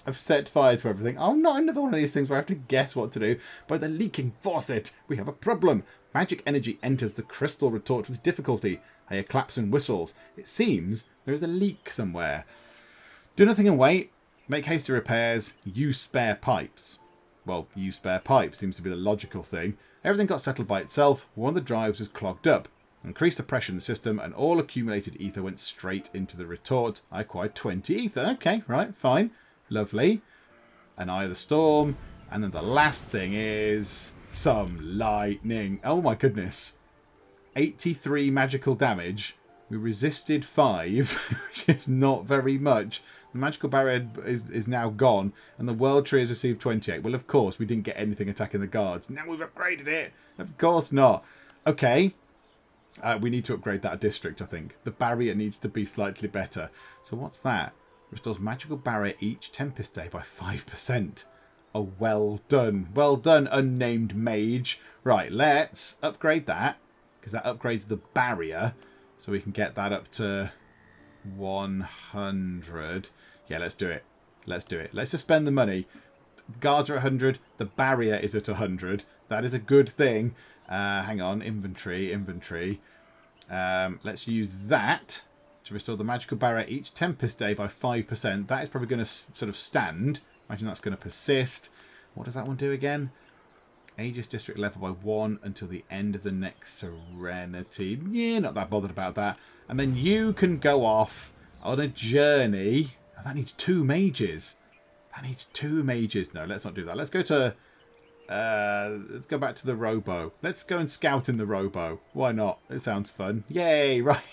I've set fire to everything. Oh, not another one of these things where I have to guess what to do. By the leaking faucet, we have a problem. Magic energy enters the crystal retort with difficulty. I hear claps and whistles. It seems there is a leak somewhere. Do nothing and wait. Make hasty repairs. Use spare pipes. Well, use spare pipes seems to be the logical thing. Everything got settled by itself. One of the drives was clogged up. Increased the pressure in the system, and all accumulated ether went straight into the retort. I acquired 20 ether. Okay, right, fine. Lovely. An Eye of the Storm. And then the last thing is some lightning. Oh my goodness. 83 magical damage. We resisted 5, which is not very much. The magical barrier is now gone, and the world tree has received 28. Well, of course, we didn't get anything attacking the guards. Now we've upgraded it. Of course not. Okay. We need to upgrade that district, I think. The barrier needs to be slightly better. So what's that? Restores magical barrier each Tempest Day by 5%. Oh, well done. Well done, unnamed Mage. Right, let's upgrade that, because that upgrades the barrier, so we can get that up to 100. Yeah, let's do it. Let's do it. Let's just spend the money. Guards are 100. The barrier is at 100. That is a good thing. Hang on. Inventory. Let's use that to restore the magical barrier each Tempest Day by 5%. That is probably going to sort of stand. Imagine that's going to persist. What does that one do again? Aegis district level by 1 until the end of the next Serenity. Yeah, not that bothered about that. And then you can go off on a journey. Oh, that needs 2 mages. That needs 2 mages. No, let's not do that. Let's go to... let's go back to the Robo. Let's go and scout in the Robo. Why not? It sounds fun. Yay, right.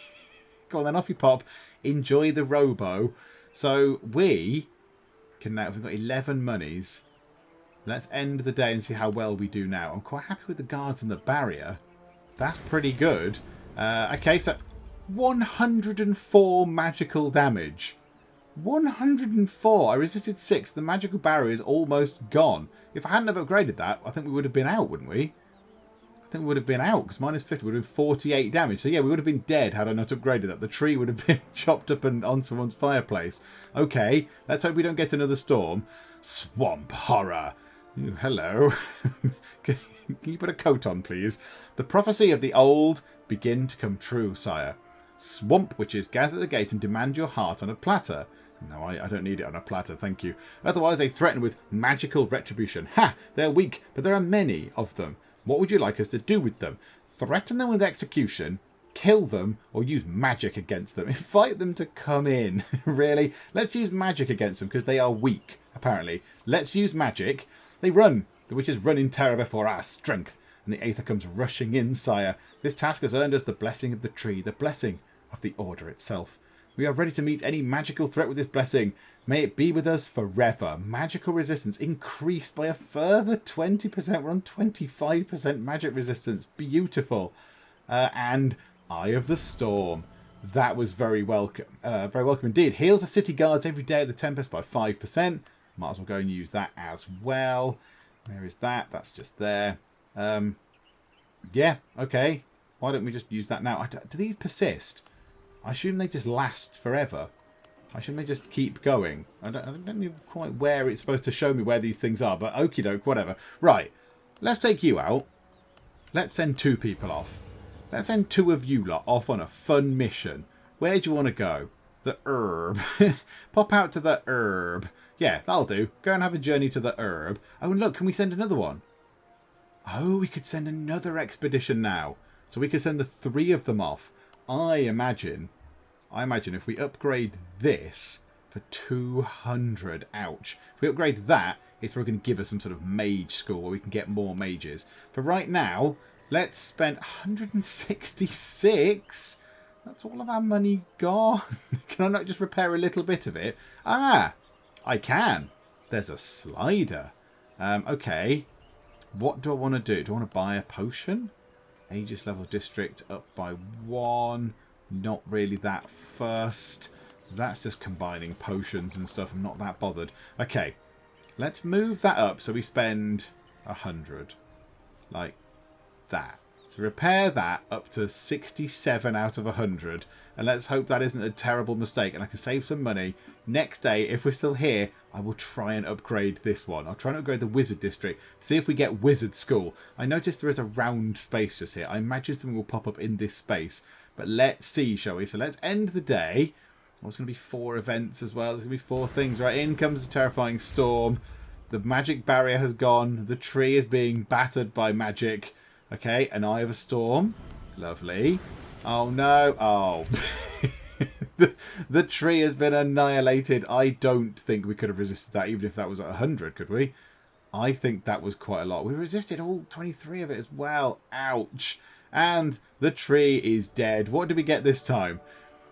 Go on then, off you pop. Enjoy the Robo. So we can now... We've got 11 monies. Let's end the day and see how well we do now. I'm quite happy with the guards and the barrier. That's pretty good. Okay, so 104 magical damage. 104. I resisted 6. The magical barrier is almost gone. If I hadn't have upgraded that, I think we would have been out, wouldn't we? I think we would have been out, because minus 50 would have been 48 damage. So yeah, we would have been dead had I not upgraded that. The tree would have been chopped up and on someone's fireplace. Okay, let's hope we don't get another storm. Swamp horror. Ooh, hello. Can you put a coat on, please? The prophecy of the old begin to come true, sire. Swamp witches gather at the gate and demand your heart on a platter. No, I don't need it on a platter, thank you. Otherwise they threaten with magical retribution. Ha! They're weak, but there are many of them. What would you like us to do with them? Threaten them with execution, kill them, or use magic against them? Invite them to come in. Really? Let's use magic against them, because they are weak, apparently. Let's use magic. They run. The witches run in terror before our strength, and the Aether comes rushing in, sire. This task has earned us the blessing of the tree, the blessing of the order itself. We are ready to meet any magical threat with this blessing. May it be with us forever. Magical resistance increased by a further 20%. We're on 25% magic resistance. Beautiful. And Eye of the Storm. That was very welcome. Very welcome indeed. Heals the city guards every day of the Tempest by 5%. Might as well go and use that as well. Where is that? That's just there. Yeah, okay. Why don't we just use that now? Do these persist? I assume they just last forever. I assume they just keep going. I don't know quite where it's supposed to show me where these things are, but okie doke, whatever. Right, let's take you out. Let's send 2 people off. Let's send 2 of you lot off on a fun mission. Where do you want to go? The herb. Pop out to the herb. Yeah, that'll do. Go and have a journey to the herb. Oh, and look, can we send another one? Oh, we could send another expedition now. So we could send the 3 of them off. I imagine if we upgrade this for 200, ouch. If we upgrade that, it's probably going to give us some sort of mage school where we can get more mages. For right now, let's spend 166. That's all of our money gone. Can I not just repair a little bit of it? Ah, I can. There's a slider. Okay. What do I want to do? Do I want to buy a potion? Aegis level district up by 1. Not really that first. That's just combining potions and stuff. I'm not that bothered. Okay, let's move that up so we spend 100. Like that. So repair that up to 67 out of 100. And let's hope that isn't a terrible mistake and I can save some money. Next day, if we're still here, I will try and upgrade this one. I'll try and upgrade the Wizard District. See if we get Wizard School. I noticed there is a round space just here. I imagine something will pop up in this space. But let's see, shall we? So let's end the day. There's going to be 4 events as well. There's going to be 4 things. Right, in comes a terrifying storm. The magic barrier has gone. The tree is being battered by magic. Okay, an eye of a storm. Lovely. Oh no. Oh. the tree has been annihilated. I don't think we could have resisted that, even if that was at 100, could we? I think that was quite a lot. We resisted all 23 of it as well. Ouch. And the tree is dead. What did we get this time?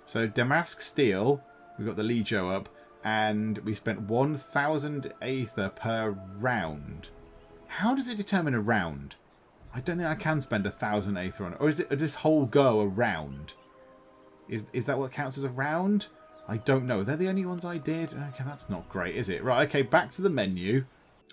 So, Damask Steel. We got the Legio up. And we spent 1,000 Aether per round. How does it determine a round? I don't think I can spend 1,000 Aether on it. Or is it this whole go a round? Is that what counts as a round? I don't know. They're the only ones I did. Okay, that's not great, is it? Right, okay, back to the menu.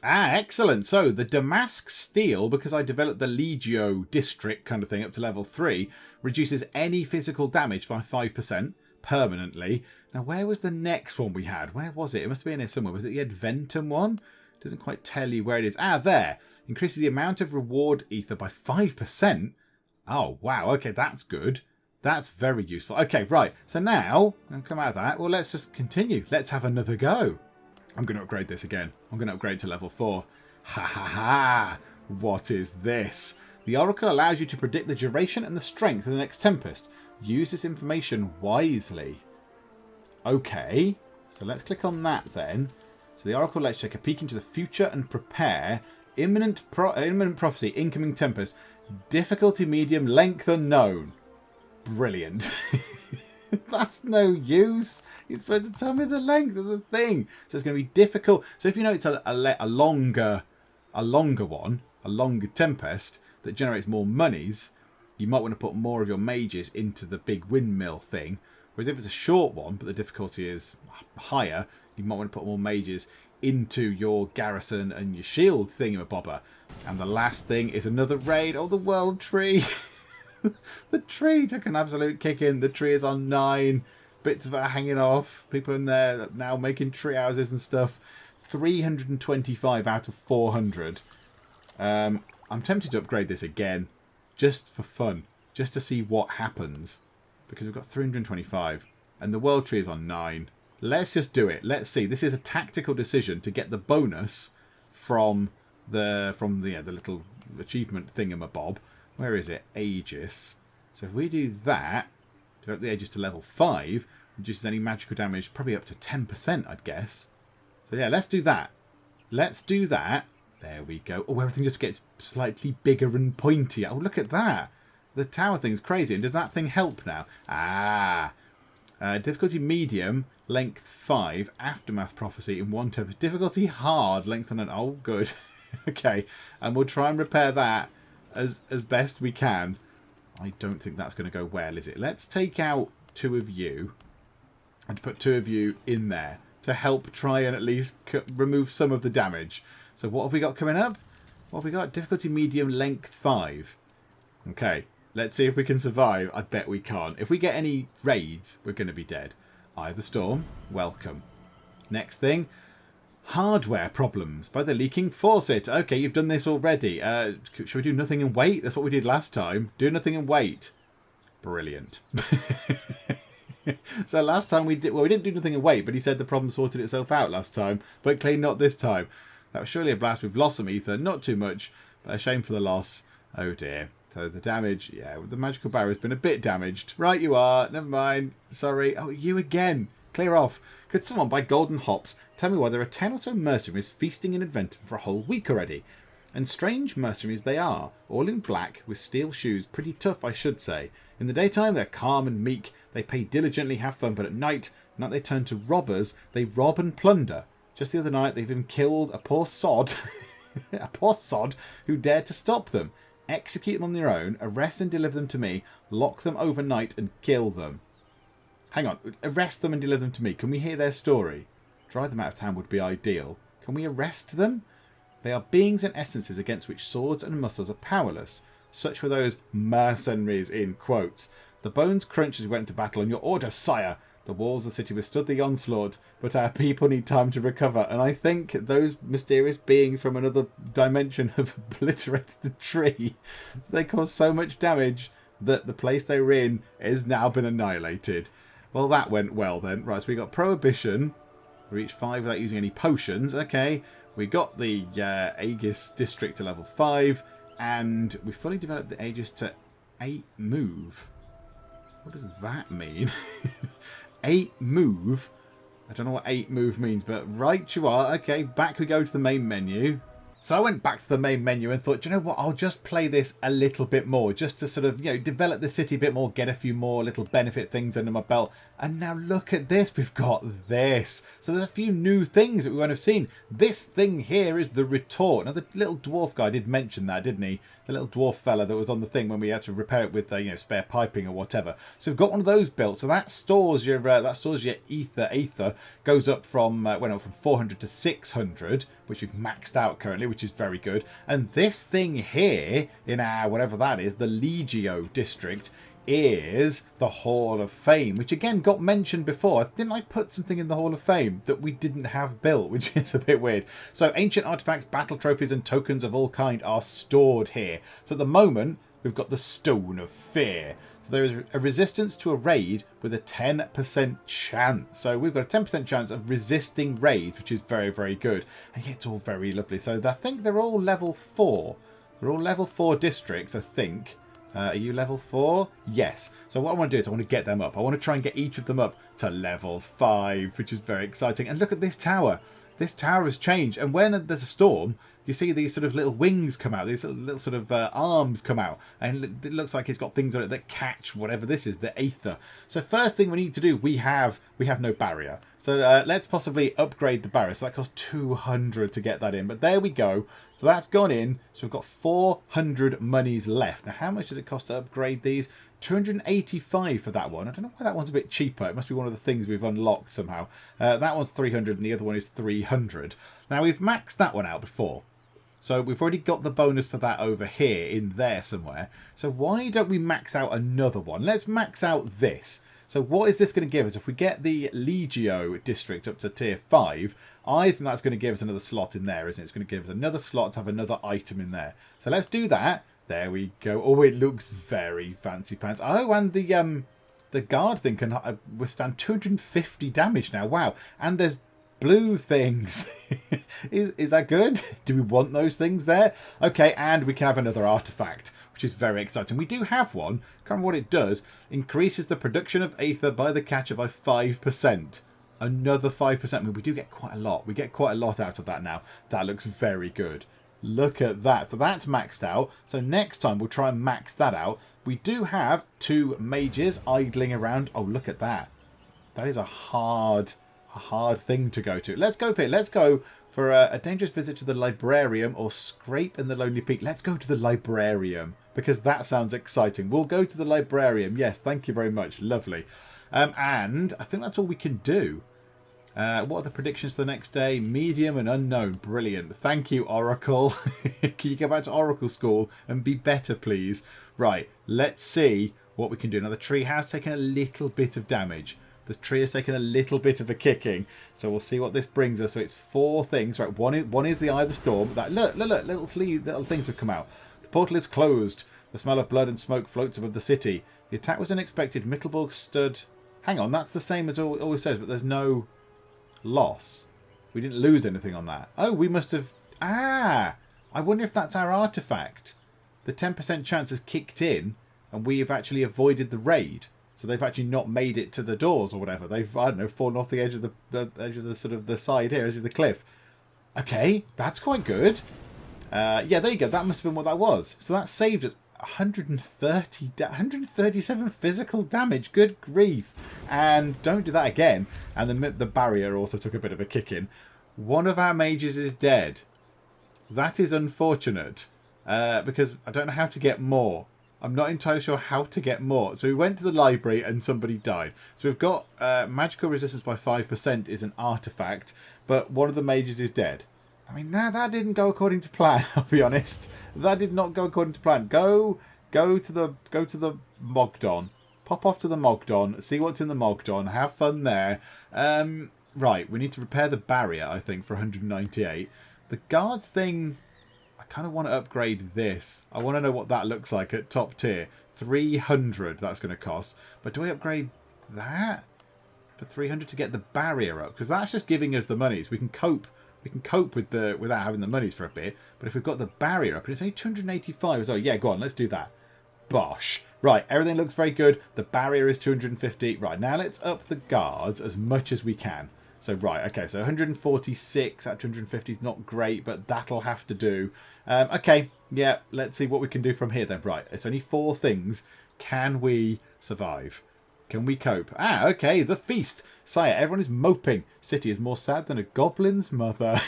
Ah, excellent. So, the Damask Steel, because I developed the Legio District kind of thing up to level 3, reduces any physical damage by 5% permanently. Now, where was the next one we had? Where was it? It must be in here somewhere. Was it the Adventum one? Doesn't quite tell you where it is. Ah, there. Increases the amount of reward ether by 5%. Oh, wow. Okay, that's good. That's very useful. Okay, right. So now, I'll come out of that. Well, let's just continue. Let's have another go. I'm going to upgrade this again. I'm going to upgrade to level 4. Ha ha ha. What is this? The Oracle allows you to predict the duration and the strength of the next Tempest. Use this information wisely. Okay. So let's click on that then. So the Oracle lets you take a peek into the future and prepare. Imminent prophecy. Incoming Tempest. Difficulty medium. Length unknown. Brilliant. That's no use. You're supposed to tell me the length of the thing. So it's going to be difficult. So if you know it's a longer one, a longer Tempest that generates more monies, you might want to put more of your mages into the big windmill thing. Whereas if it's a short one, but the difficulty is higher, you might want to put more mages into your garrison and your shield thingamabobber. And the last thing is another raid. Oh, the world tree. The tree took an absolute kick in. The tree is on 9. Bits of it are hanging off. People in there now making tree houses and stuff. 325 out of 400. I'm tempted to upgrade this again. Just for fun. Just to see what happens. Because we've got 325. And the world tree is on 9. Let's just do it. Let's see. This is a tactical decision to get the bonus from the little achievement thingamabob. Where is it? Aegis. So if we do that, develop the Aegis to level 5, reduces any magical damage probably up to 10%, I'd guess. So yeah, let's do that. Let's do that. There we go. Oh, everything just gets slightly bigger and pointy. Oh, look at that. The tower thing's crazy. And does that thing help now? Ah. Difficulty medium, length 5, aftermath prophecy in 1 tempest. Difficulty hard, length unknown. Oh, good. Okay. And we'll try and repair that as best we can. I don't think that's going to go well, is it? Let's take out 2 of you and put 2 of you in there to help try and at least remove some of the damage. So what have we got coming up? What have we got? Difficulty medium, length 5. Okay, let's see if we can survive. I bet we can't. If we get any raids, we're going to be dead. Eye of the Storm, welcome. Next thing. Hardware problems by the leaking faucet. Okay, you've done this already. Should we do nothing and wait? That's what we did last time. Do nothing and wait. Brilliant. So last time we didn't do nothing and wait, but he said the problem sorted itself out last time, but clearly not this time. That was surely a blast. We've lost some ether, not too much, but a shame for the loss. Oh dear. So the damage, yeah, the magical barrier has been a bit damaged. Right you are. Never mind. Sorry. Oh, you again. Clear off. Could someone buy golden hops? Tell me why there are 10 or so mercenaries feasting in Adventum for a whole week already. And strange mercenaries they are, all in black, with steel shoes, pretty tough I should say. In the daytime they're calm and meek, they pay diligently, have fun, but at night they turn to robbers, they rob and plunder. Just the other night they've even killed a poor sod, a poor sod who dared to stop them. execute them on their own, arrest and deliver them to me, lock them overnight and kill them. Hang on, arrest them and deliver them to me. Can we hear their story? Drive them out of town would be ideal. Can we arrest them? They are beings and essences against which swords and muscles are powerless. Such were those mercenaries in quotes. The bones crunched as we went into battle on your orders, sire. The walls of the city withstood the onslaught, but our people need time to recover. And I think those mysterious beings from another dimension have obliterated the tree. So they caused so much damage that the place they were in has now been annihilated. Well, that went well then. Right, so we got Prohibition. We reached 5 without using any potions. Okay, we got the Aegis district to level 5. And we fully developed the Aegis to 8 move. What does that mean? 8 move? I don't know what 8 move means, but right you are. Okay, back we go to the main menu. So I went back to the main menu and thought, do you know what, I'll just play this a little bit more, just to sort of, you know, develop the city a bit more, get a few more little benefit things under my belt. And now look at this, we've got this. So there's a few new things that we won't have seen. This thing here is the retort. Now the little dwarf guy did mention that, didn't he? The little dwarf fella that was on the thing when we had to repair it with, you know, spare piping or whatever. So we've got one of those built. So that stores your ether. Aether goes up from went up from 400 to 600, which we've maxed out currently, which is very good. And this thing here in our whatever that is, the Legio district, is the Hall of Fame, which again got mentioned before. Didn't I put something in the Hall of Fame that we didn't have built, which is a bit weird? So ancient artifacts, battle trophies and tokens of all kind are stored here. So at the moment we've got the Stone of Fear. So there is a resistance to a raid with a 10% chance. So we've got a 10% chance of resisting raids, which is very, very good. And yet it's all very lovely. So I think they're all level 4. They're all level 4 districts, I think. Are you level 4? Yes. So what I want to do is I want to get them up. I want to try and get each of them up to level 5, which is very exciting. And look at this tower. This tower has changed. And when there's a storm, you see these sort of little wings come out. These little sort of arms come out. And it looks like it's got things on it that catch whatever this is, the Aether. So first thing we need to do, we have no barrier. So let's possibly upgrade the barrier. So that costs 200 to get that in. But there we go. So that's gone in. So we've got 400 monies left. Now, how much does it cost to upgrade these? 285 for that one. I don't know why that one's a bit cheaper. It must be one of the things we've unlocked somehow. That one's 300 and the other one is 300. Now, we've maxed that one out before. So we've already got the bonus for that over here in there somewhere. So why don't we max out another one? Let's max out this. So what is this going to give us? If we get the Legio district up to tier 5, I think that's going to give us another slot in there, isn't it? It's going to give us another slot to have another item in there. So let's do that. There we go. Oh, it looks very fancy pants. Oh, and the guard thing can withstand 250 damage now. Wow. And there's blue things. Is that good? Do we want those things there? Okay, and we can have another artifact, which is very exciting. We do have one. Can't remember what it does. Increases the production of Aether by the catcher by 5%. Another 5%. I mean, we do get quite a lot. We get quite a lot out of that now. That looks very good. Look at that. So that's maxed out. So next time we'll try and max that out. We do have 2 mages idling around. Oh, look at that. That is a hard thing to go to. Let's go for it. Let's go for a dangerous visit to the librarium or scrape in the lonely peak. Let's go to the librarium because that sounds exciting. We'll go to the librarium. Yes, thank you very much. Lovely. And I think that's all we can do. What are the predictions for the next day? Medium and unknown. Brilliant. Thank you, Oracle. Can you go back to Oracle School and be better, please? Right, let's see what we can do. Now, the tree has taken a little bit of damage. The tree has taken a little bit of a kicking. So we'll see what this brings us. So it's 4 things. Right, one is the Eye of the Storm. That look, little things have come out. The portal is closed. The smell of blood and smoke floats above the city. The attack was unexpected. Mittelborg stood... Hang on, that's the same as it always says, but there's no... loss. We didn't lose anything on that. Oh, we must have... Ah! I wonder if that's our artifact. The 10% chance has kicked in and we have actually avoided the raid. So they've actually not made it to the doors or whatever. They've, I don't know, fallen off the edge of the edge of the sort of the side here, edge of the cliff. Okay, that's quite good. Yeah, there you go. That must have been what that was. So that saved us 137 physical damage. Good grief. And don't do that again. And the barrier also took a bit of a kick in. One of our mages is dead. That is unfortunate. because I don't know how to get more. I'm not entirely sure how to get more. So we went to the library and somebody died. So we've got magical resistance by 5% is an artifact, but one of the mages is dead. I mean, that didn't go according to plan, I'll be honest. That did not go according to plan. Go to the Mogdon. Pop off to the Mogdon, see what's in the Mogdon, have fun there. Right, we need to repair the barrier, I think, for 198. The guards thing, I kind of want to upgrade this. I want to know what that looks like at top tier. 300 that's going to cost. But do we upgrade that for 300 to get the barrier up? Because that's just giving us the monies. We can cope with without having the monies for a bit. But if we've got the barrier up, and it's only 285. So yeah, go on, let's do that. Bosh. Right, everything looks very good. The barrier is 250. Right, now let's up the guards as much as we can. So, right, okay, so 146 at 250 is not great, but that'll have to do. Okay, yeah, let's see what we can do from here then. Right, it's only 4 things. Can we survive? Can we cope? Ah, okay, the feast. Sire, everyone is moping. City is more sad than a goblin's mother.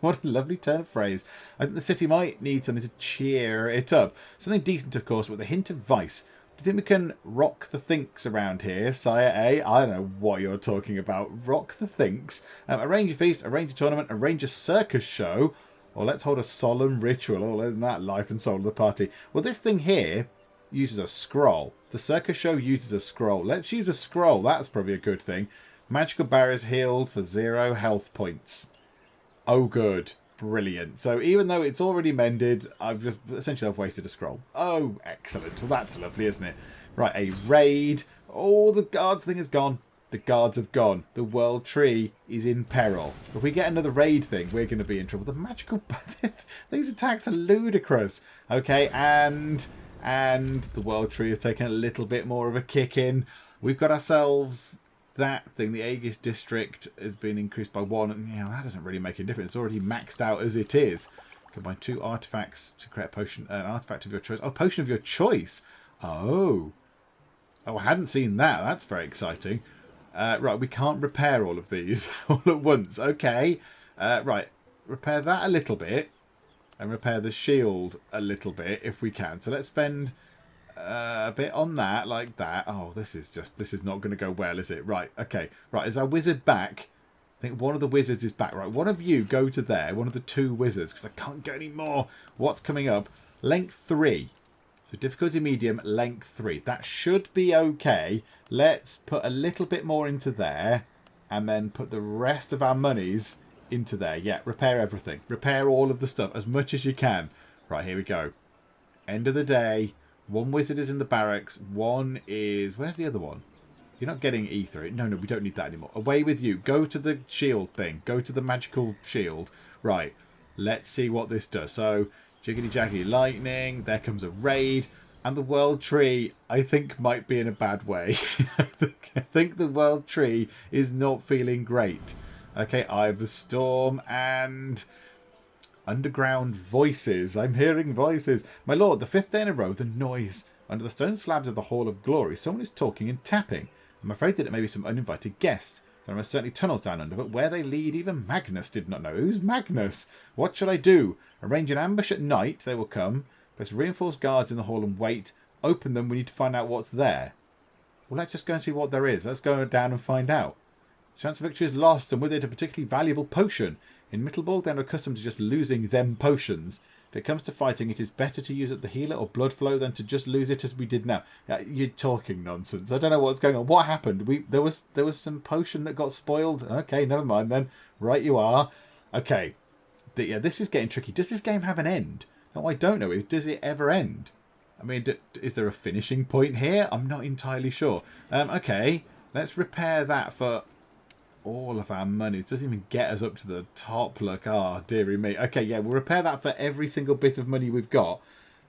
What a lovely turn of phrase. I think the city might need something to cheer it up. Something decent, of course, with a hint of vice. Do you think we can rock the thinks around here, Sire A? I don't know what you're talking about. Rock the thinks. Arrange a feast, arrange a tournament, arrange a circus show. Or let's hold a solemn ritual. Oh, isn't that life and soul of the party? Well, this thing here uses a scroll. The circus show uses a scroll. Let's use a scroll. That's probably a good thing. Magical barriers healed for 0 health points. Oh, good. Brilliant. So even though it's already mended, I've wasted a scroll. Oh, excellent. Well, that's lovely, isn't it? Right, a raid. Oh, the guard thing is gone. The guards have gone. The world tree is in peril. If we get another raid thing, we're going to be in trouble. The magical... These attacks are ludicrous. Okay, and the world tree has taken a little bit more of a kick in. We've got ourselves... that thing, the Aegis district has been increased by 1. And, yeah, that doesn't really make a difference. It's already maxed out as it is. Combine 2 artifacts to create a potion, an artifact of your choice. Oh, potion of your choice. Oh, I hadn't seen that. That's very exciting. Right, we can't repair all of these all at once. Okay. Right, repair that a little bit and repair the shield a little bit if we can. So let's spend... a bit on that, like that. Oh, this is not going to go well, is it? Right, okay. Right, is our wizard back? I think one of the wizards is back. Right, one of you go to there, one of the 2 wizards, because I can't get any more. What's coming up? Length 3. So difficulty medium, length 3. That should be okay. Let's put a little bit more into there, and then put the rest of our monies into there. Yeah, repair everything. Repair all of the stuff as much as you can. Right, here we go. End of the day. 1 wizard is in the barracks. 1 is... Where's the other one? You're not getting Aether. No, we don't need that anymore. Away with you. Go to the shield thing. Go to the magical shield. Right. Let's see what this does. So, jiggity jaggedy lightning. There comes a raid. And the world tree, I think, might be in a bad way. I think the world tree is not feeling great. Okay, Eye of the Storm and... Underground voices. I'm hearing voices. My lord, the 5th day in a row, the noise. Under the stone slabs of the Hall of Glory, someone is talking and tapping. I'm afraid that it may be some uninvited guest. There are certainly tunnels down under, but where they lead, even Magnus did not know. Who's Magnus? What should I do? Arrange an ambush at night. They will come. Place reinforced guards in the hall and wait. Open them. We need to find out what's there. Well, let's just go and see what there is. Let's go down and find out. Chance of victory is lost, and with it a particularly valuable potion. In Mittelborg, they're accustomed to just losing them potions. If it comes to fighting, it is better to use it the healer or blood flow than to just lose it as we did now. You're talking nonsense. I don't know what's going on. What happened? There was some potion that got spoiled. Okay, never mind then. Right you are. Okay. Yeah, this is getting tricky. Does this game have an end? No, I don't know. Does it ever end? I mean, is there a finishing point here? I'm not entirely sure. Okay, let's repair that for... all of our money. It doesn't even get us up to the top. Look, ah, dearie me. Okay, yeah, we'll repair that for every single bit of money we've got.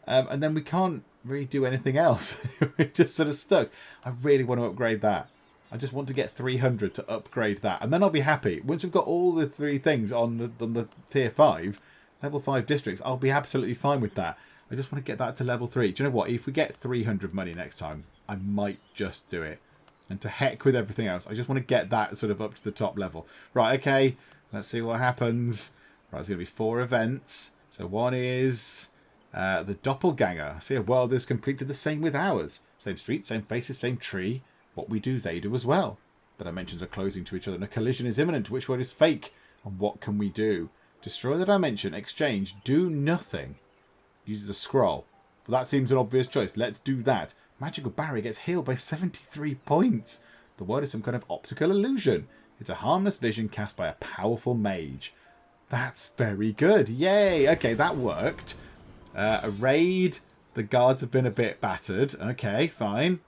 And then we can't really do anything else. We're just sort of stuck. I really want to upgrade that. I just want to get 300 to upgrade that. And then I'll be happy. Once we've got all the 3 things on the tier 5, level 5 districts, I'll be absolutely fine with that. I just want to get that to level 3. Do you know what? If we get 300 money next time, I might just do it. And to heck with everything else. I just want to get that sort of up to the top level. Right, okay. Let's see what happens. Right, it's going to be 4 events. So one is The doppelganger. See, a world is completely the same with ours. Same street, same faces, same tree. What we do, they do as well. The dimensions are closing to each other and a collision is imminent. Which one is fake? And what can we do? Destroy the dimension, exchange, do nothing. Uses a scroll. Well, that seems an obvious choice. Let's do that. Magical barrier gets healed by 73 points. The world is some kind of optical illusion. It's a harmless vision cast by a powerful mage. That's very good. Yay. Okay, that worked. A raid. The guards have been a bit battered. Okay, fine.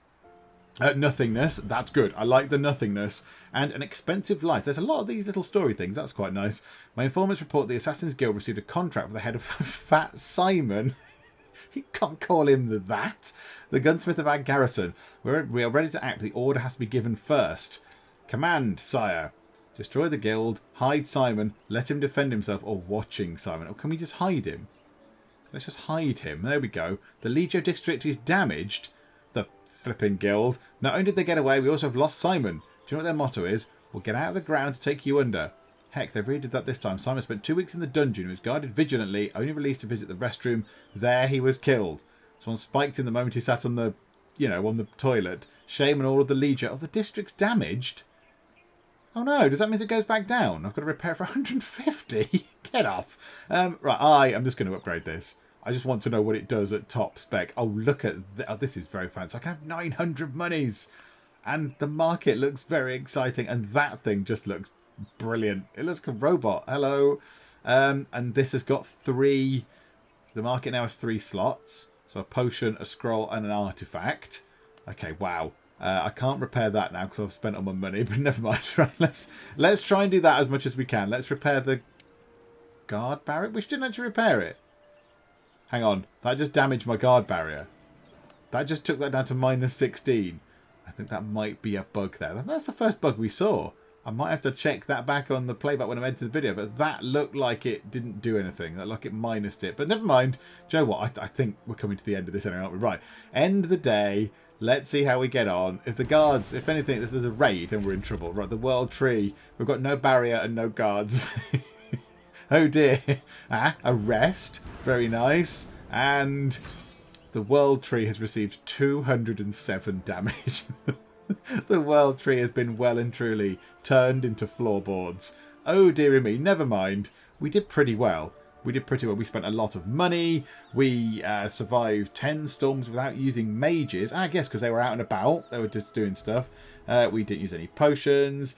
Nothingness. That's good. I like the nothingness. And an expensive life. There's a lot of these little story things. That's quite nice. My informants report the Assassin's Guild received a contract for the head of Fat Simon. You can't call him that. The gunsmith of our garrison. We are ready to act. The order has to be given first. Command, sire. Destroy the guild. Hide Simon. Let him defend himself. Or watching Simon. Or can we just hide him? Let's just hide him. There we go. The Legio district is damaged. The flipping guild. Not only did they get away, we also have lost Simon. Do you know what their motto is? We'll get out of the ground to take you under. Heck, they really did that this time. Simon spent 2 weeks in the dungeon. He was guarded vigilantly, only released to visit the restroom. There he was killed. Someone spiked him the moment he sat on the, on the toilet. Shame on all of the Legio. Oh, the district's damaged? Oh no, does that mean it goes back down? I've got to repair it for 150? Get off. Right, I am just going to upgrade this. I just want to know what it does at top spec. Oh, look at this is very fancy. I can have 900 monies. And the market looks very exciting. And that thing just looks brilliant. It looks like a robot. Hello. And this has got 3. The market now has 3 slots. So a potion, a scroll, and an artifact. Okay, wow. I can't repair that now because I've spent all my money. But never mind. Right, let's try and do that as much as we can. Let's repair the guard barrier. We didn't actually repair it. Hang on, that just damaged my guard barrier. That just took that down to minus 16. I think that might be a bug there. That's the first bug we saw. I might have to check that back on the playback when I'm editing the video, but that looked like it didn't do anything. That looked like it minused it. But never mind. Do you know what? I think we're coming to the end of this anyway, aren't we? Right. End of the day. Let's see how we get on. If the guards, if anything, if there's a raid, then we're in trouble. Right, the world tree. We've got no barrier and no guards. Oh dear. Arrest. Very nice. And the world tree has received 207 damage. The world tree has been well and truly turned into floorboards. Oh dearie me. Never mind. We did pretty well. We spent a lot of money. We survived 10 storms without using mages. I guess because they were out and about. They were just doing stuff. We didn't use any potions.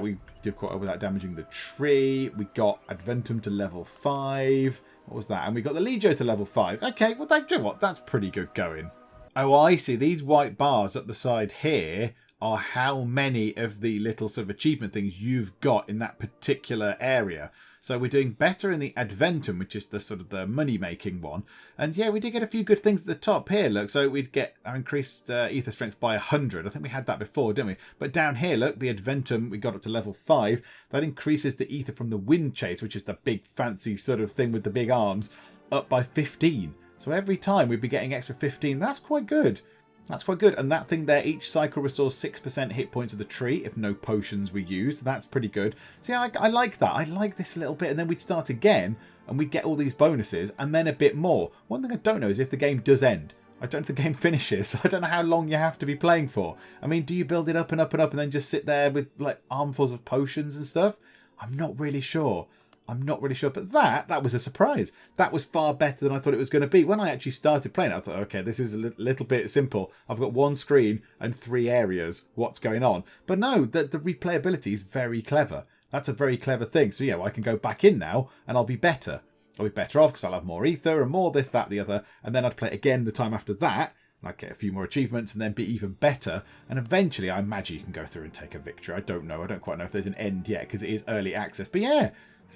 We did quite well without damaging the tree. We got Adventum to level 5. What was that? And we got the Legio to level 5. Okay, well, do you know what? That's pretty good going. Oh, I see. These white bars at the side here are how many of the little sort of achievement things you've got in that particular area. So we're doing better in the Adventum, which is the sort of the money-making one. And yeah, we did get a few good things at the top here, look. So we'd get our increased ether strength by 100. I think we had that before, didn't we? But down here, look, the Adventum, we got up to level 5. That increases the ether from the Wind Chase, which is the big fancy sort of thing with the big arms, up by 15. So every time we'd be getting extra 15. That's quite good. That's quite good. And that thing there, each cycle restores 6% hit points of the tree if no potions were used. That's pretty good. See, I like that. I like this little bit. And then we'd start again and we'd get all these bonuses and then a bit more. One thing I don't know is if the game does end. I don't know if the game finishes. I don't know how long you have to be playing for. I mean, do you build it up and up and up and then just sit there with like armfuls of potions and stuff? I'm not really sure. But that was a surprise. That was far better than I thought it was going to be. When I actually started playing, I thought, okay, this is a little bit simple. I've got one screen and 3 areas. What's going on? But no, the replayability is very clever. That's a very clever thing. So yeah, well, I can go back in now and I'll be better. I'll be better off because I'll have more ether and more this, that, the other. And then I'd play it again the time after that. And I'd get a few more achievements and then be even better. And eventually, I imagine you can go through and take a victory. I don't know. I don't quite know if there's an end yet because it is early access. But yeah.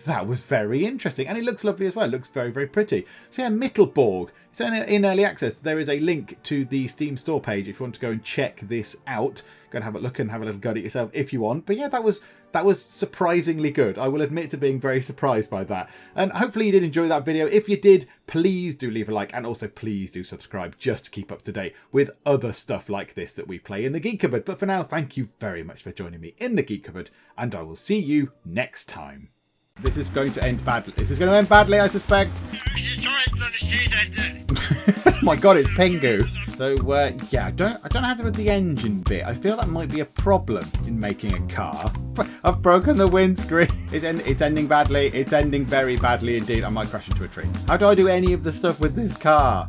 That was very interesting. And it looks lovely as well. It looks very, very pretty. So yeah, Mittelborg. It's in early access. There is a link to the Steam store page if you want to go and check this out. Go and have a look and have a little go at it yourself if you want. But yeah, that was surprisingly good. I will admit to being very surprised by that. And hopefully you did enjoy that video. If you did, please do leave a like. And also please do subscribe just to keep up to date with other stuff like this that we play in the Geek Cupboard. But for now, thank you very much for joining me in the Geek Cupboard. And I will see you next time. This is going to end badly. This is going to end badly, I suspect. my god, it's Pingu. So, yeah, I don't know how to do the engine bit. I feel that might be a problem in making a car. I've broken the windscreen. It's ending badly. It's ending very badly indeed. I might crash into a tree. How do I do any of the stuff with this car?